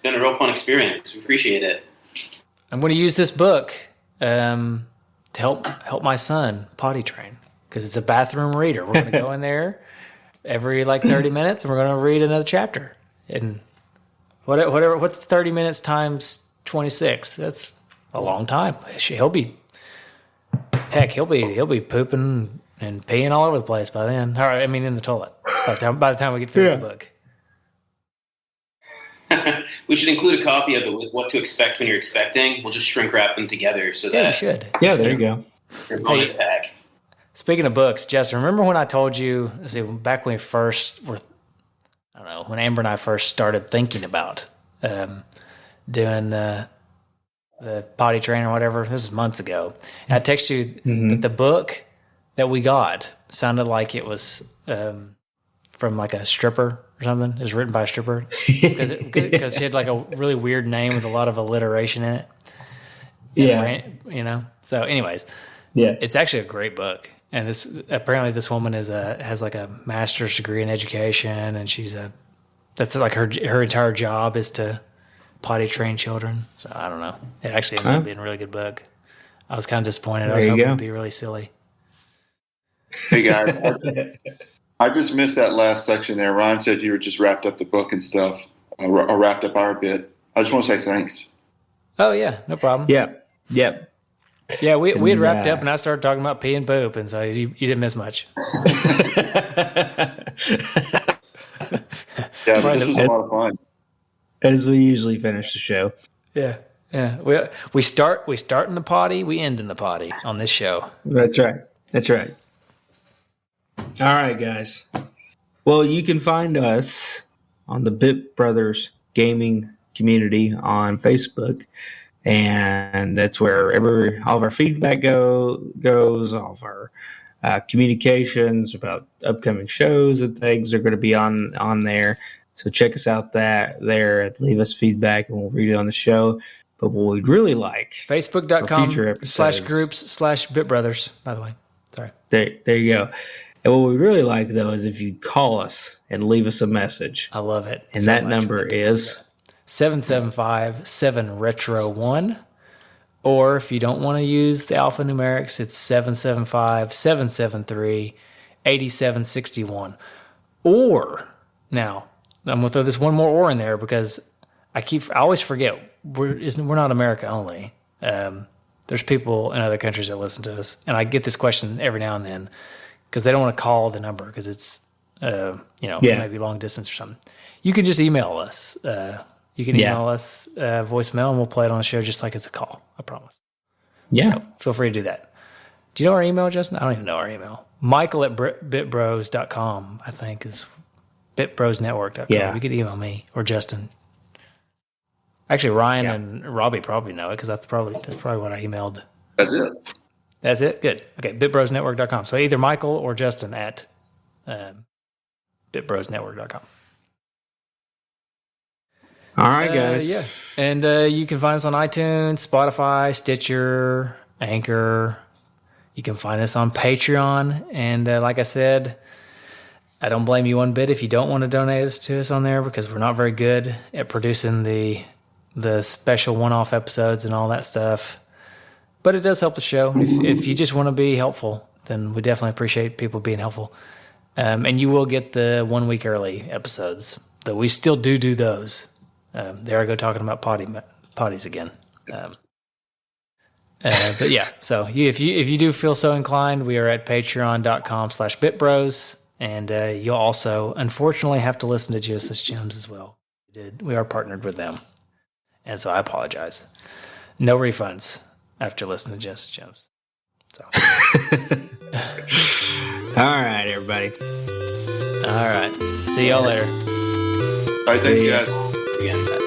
been a real fun experience. We appreciate it. I'm going to use this book to help my son potty train because it's a bathroom reader. We're going to go in there every 30 minutes and we're going to read another chapter. And whatever. What's 30 minutes times 26? That's a long time. He'll be pooping and peeing all over the place by then. All right, I mean in the toilet. By the time we get through the book. We should include a copy of it with what to expect when you're expecting. We'll just shrink wrap them together so that we should. Yeah, there you go. They're bonus pack. Speaking of books, Jess, remember when I told you, back when we first were, I don't know, when Amber and I first started thinking about doing the potty train or whatever? This is months ago. And I texted you that the book that we got sounded like it was from a stripper or something. It was written by a stripper because she had a really weird name with a lot of alliteration in it. Yeah. So anyways, yeah, it's actually a great book. And apparently this woman has a master's degree in education, and that's her entire job is to potty train children. So I don't know. It actually ended up being a really good book. I was kind of disappointed. I was hoping it'd be really silly. Hey guys, I just missed that last section there. Ryan said you were just wrapped up the book and stuff, or wrapped up our bit. I just want to say thanks. Oh yeah, no problem. Yeah. Yeah, we had wrapped up, and I started talking about pee and poop, and so you didn't miss much. Yeah, this was a lot of fun. As we usually finish the show. Yeah. We start in the potty, we end in the potty on this show. That's right. All right, guys. Well, you can find us on the Bit Brothers gaming community on Facebook. And that's where all of our feedback goes, all of our communications about upcoming shows and things are going to be on there. So check us out there, leave us feedback, and we'll read it on the show. But what we'd really like, Facebook.com/groups/BitBrothers, by the way. Sorry. There you go. And what we'd really like, though, is if you call us and leave us a message. I love it. And that number is 775-7-RETRO-1. Or if you don't want to use the alphanumerics, it's 775-773-8761. Or, now, I'm going to throw this one more or in there because I always forget, we're not America only. There's people in other countries that listen to us. And I get this question every now and then because they don't want to call the number because it's, maybe long distance or something. You can just email us. You can email us voicemail, and we'll play it on the show just like it's a call. I promise. Yeah. So feel free to do that. Do you know our email, Justin? I don't even know our email. Michael@bitbros.com, I think, is bitbrosnetwork.com. Yeah. You could email me or Justin. Actually, Ryan and Robbie probably know it because that's probably what I emailed. That's it. That's it? Good. Okay, bitbrosnetwork.com. So either Michael or Justin at bitbrosnetwork.com. All right, guys. Yeah. And you can find us on iTunes, Spotify, Stitcher, Anchor. You can find us on Patreon. And like I said, I don't blame you one bit if you don't want to donate to us on there because we're not very good at producing the special one-off episodes and all that stuff. But it does help the show. If you just want to be helpful, then we definitely appreciate people being helpful. And you will get the 1 week early episodes, though we still do those. There I go talking about potties again. But yeah, so if you do feel so inclined, we are at patreon.com/bitbros. And you'll also, unfortunately, have to listen to Genesis Gems as well. We are partnered with them. And so I apologize. No refunds after listening to Genesis Gems. So. All right, everybody. All right. See y'all later. All right, thank you guys. Again.